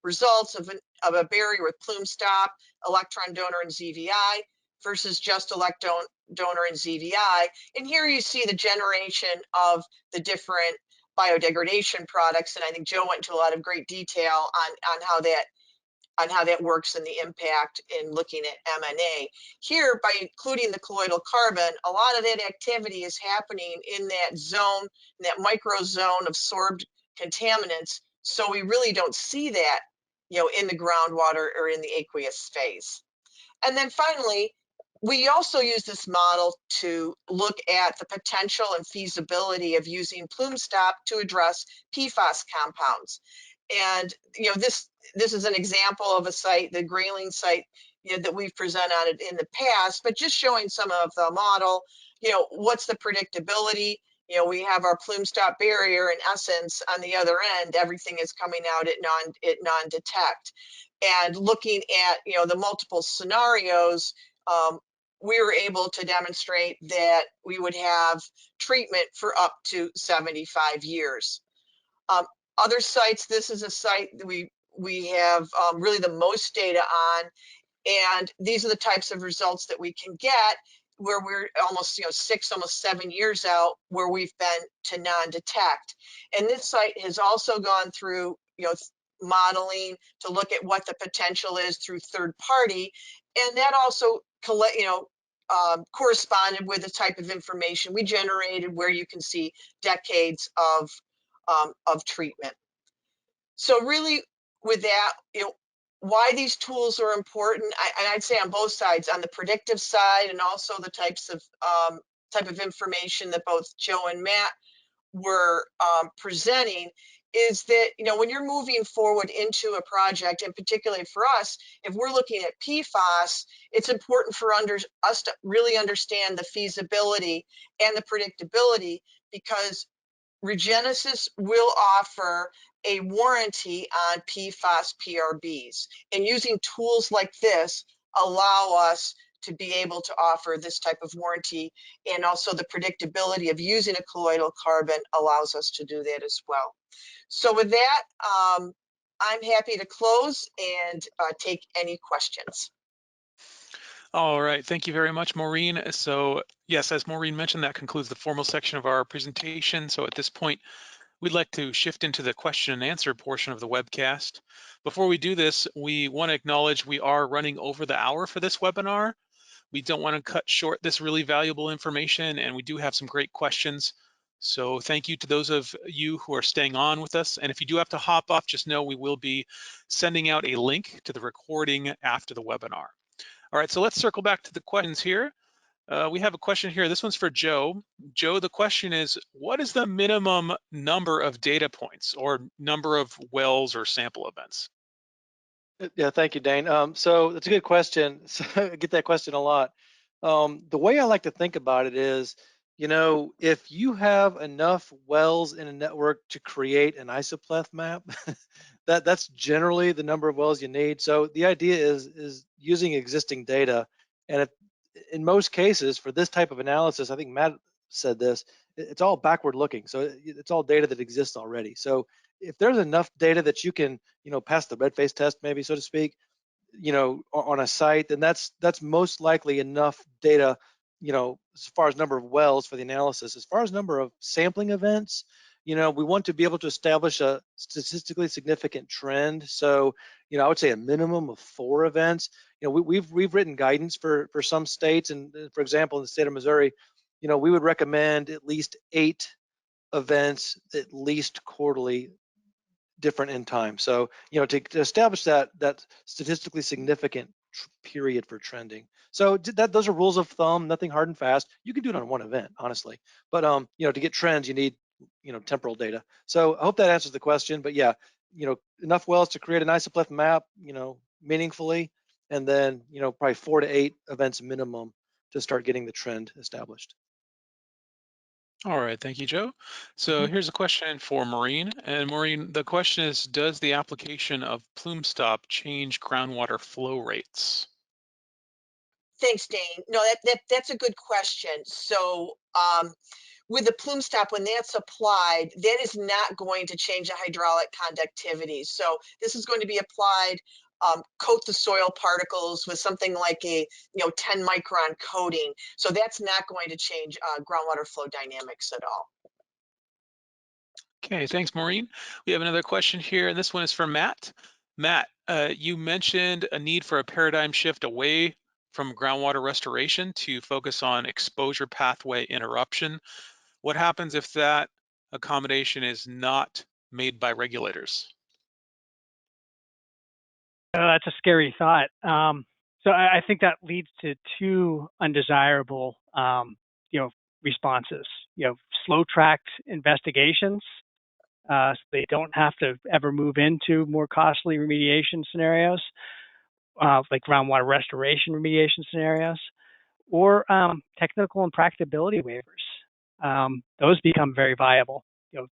results of a barrier with PlumeStop, electron donor, and ZVI versus just electron donor and ZVI. And here you see the generation of the different biodegradation products. And I think Joe went into a lot of great detail on how that works and the impact in looking at MNA. Here, by including the colloidal carbon, a lot of that activity is happening in that zone, in that micro zone of sorbed contaminants. So we really don't see that, in the groundwater or in the aqueous phase. And then finally, we also use this model to look at the potential and feasibility of using PlumeStop to address PFAS compounds. And this is an example of a site, the Grayling site, that we've presented on it in the past, but just showing some of the model, what's the predictability? We have our PlumeStop barrier. In essence, on the other end, everything is coming out at non-detect. And looking at the multiple scenarios, we were able to demonstrate that we would have treatment for up to 75 years. Other sites, this is a site that we have really the most data on, and these are the types of results that we can get where we're almost 6, almost 7 years out where we've been to non-detect. And this site has also gone through modeling to look at what the potential is through third party, and that also corresponded with the type of information we generated where you can see decades of treatment. So really with that, why these tools are important, and I'd say on both sides, on the predictive side and also the type of information that both Joe and Matt were presenting, is that, you know, when you're moving forward into a project, and particularly for us, if we're looking at PFAS, it's important for us to really understand the feasibility and the predictability, because REGENESIS will offer a warranty on PFAS PRBs, and using tools like this allow us to be able to offer this type of warranty, and also the predictability of using a colloidal carbon allows us to do that as well. So with that, I'm happy to close and take any questions. All right, thank you very much, Maureen. So yes, as Maureen mentioned, that concludes the formal section of our presentation. So at this point, we'd like to shift into the question and answer portion of the webcast. Before we do this, we want to acknowledge we are running over the hour for this webinar. We don't want to cut short this really valuable information, and we do have some great questions. So thank you to those of you who are staying on with us. And if you do have to hop off, just know we will be sending out a link to the recording after the webinar. All right, so let's circle back to the questions here. We have a question here. This one's for Joe. Joe, the question is, what is the minimum number of data points or number of wells or sample events? Yeah, thank you, Dane. So that's a good question. So I get that question a lot. The way I like to think about it is, you know, if you have enough wells in a network to create an isopleth map, that's generally the number of wells you need. So the idea is using existing data, and if, in most cases for this type of analysis, I think Matt said this, it's all backward looking. So it's all data that exists already. So if there's enough data that you can, you know, pass the red face test, maybe, so to speak, you know, on a site, then that's most likely enough data, you know, as far as number of wells for the analysis. As far as number of sampling events, you know, we want to be able to establish a statistically significant trend. So, you know, I would say a minimum of 4 events. You know, we've written guidance for some states, and for example, in the state of Missouri, you know, we would recommend at least 8 events, at least quarterly, different in time. So, you know, to establish that statistically significant period for trending. So those are rules of thumb, nothing hard and fast. You can do it on one event, honestly. But you know, to get trends, you need, you know, temporal data. So I hope that answers the question. But yeah, you know, enough wells to create an isopleth map, you know, meaningfully, and then, you know, probably 4 to 8 events minimum to start getting the trend established. All right, thank you, Joe. So here's a question for Maureen. And Maureen, the question is, does the application of PlumeStop change groundwater flow rates? Thanks, Dane. No, that's a good question. So with the PlumeStop, when that's applied, that is not going to change the hydraulic conductivity. So this is going to be applied, coat the soil particles with something like a 10 micron coating. So that's not going to change groundwater flow dynamics at all. Okay, thanks, Maureen. We have another question here, and this one is for Matt. Matt, you mentioned a need for a paradigm shift away from groundwater restoration to focus on exposure pathway interruption. What happens if that accommodation is not made by regulators? That's a scary thought. So I think that leads to 2 undesirable, responses. Slow tracked investigations, so they don't have to ever move into more costly remediation scenarios, like groundwater restoration remediation scenarios, or technical and practicability waivers. Those become very viable. You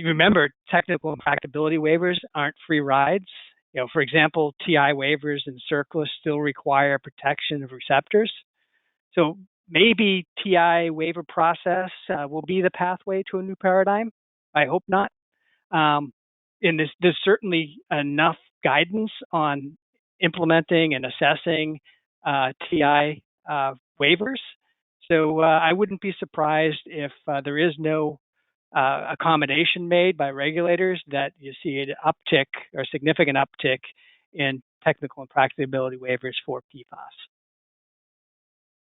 remember, technical and practicability waivers aren't free rides. For example, TI waivers in CERCLA still require protection of receptors. So maybe TI waiver process will be the pathway to a new paradigm. I hope not. And there's certainly enough guidance on implementing and assessing TI waivers. So I wouldn't be surprised if there is no accommodation made by regulators that you see an uptick or significant uptick in technical and practicability waivers for PFAS.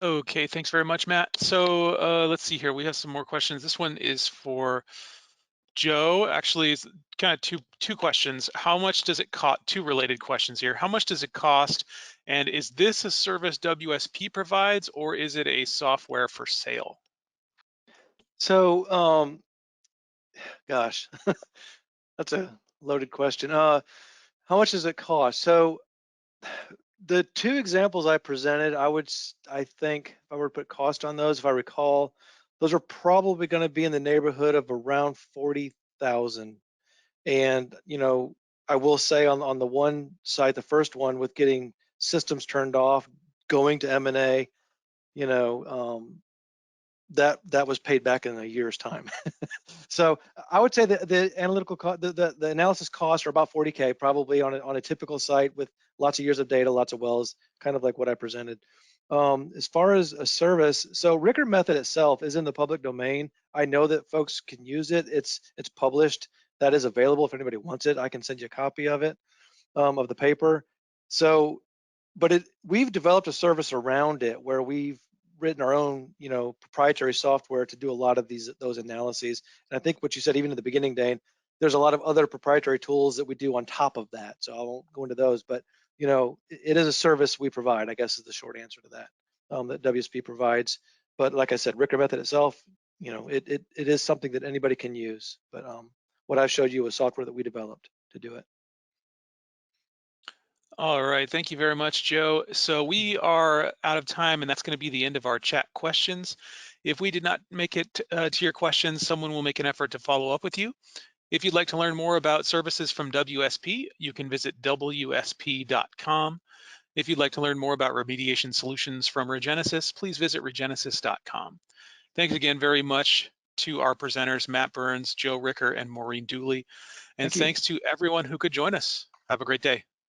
Okay, thanks very much, Matt. So let's see here. We have some more questions. This one is for Joe, actually, is kind of two questions. How much does it cost? Two related questions here. How much does it cost? And is this a service WSP provides, or is it a software for sale? So, gosh, that's a loaded question. How much does it cost? So the two examples I presented, I think if I were to put cost on those, if I recall, those are probably going to be in the neighborhood of around 40,000. And, I will say on the one side, the first one with getting systems turned off, going to M&A, that was paid back in a year's time. So I would say that the analytical the analysis costs are about 40K probably on a typical site with lots of years of data, lots of wells, kind of like what I presented. As far as a service, so Rickert method itself is in the public domain. I know that folks can use it. It's published. That is available if anybody wants it. I can send you a copy of it, of the paper. So, but we've developed a service around it where we've written our own, proprietary software to do a lot of those analyses. And I think what you said, even in the beginning, Dane, there's a lot of other proprietary tools that we do on top of that. So I won't go into those, but it is a service we provide, I guess is the short answer to that, that WSP provides. But like I said, Rickert method itself, it is something that anybody can use. But what I showed you was software that we developed to do it. All right, thank you very much, Joe. So we are out of time, and that's going to be the end of our chat questions. If we did not make it to your questions, someone will make an effort to follow up with you. If you'd like to learn more about services from WSP, you can visit WSP.com. If you'd like to learn more about remediation solutions from REGENESIS, please visit regenesis.com. Thanks again very much to our presenters, Matt Burns, Joe Ricker, and Maureen Dooley. And Thank you. thanks to everyone who could join us. Have a great day.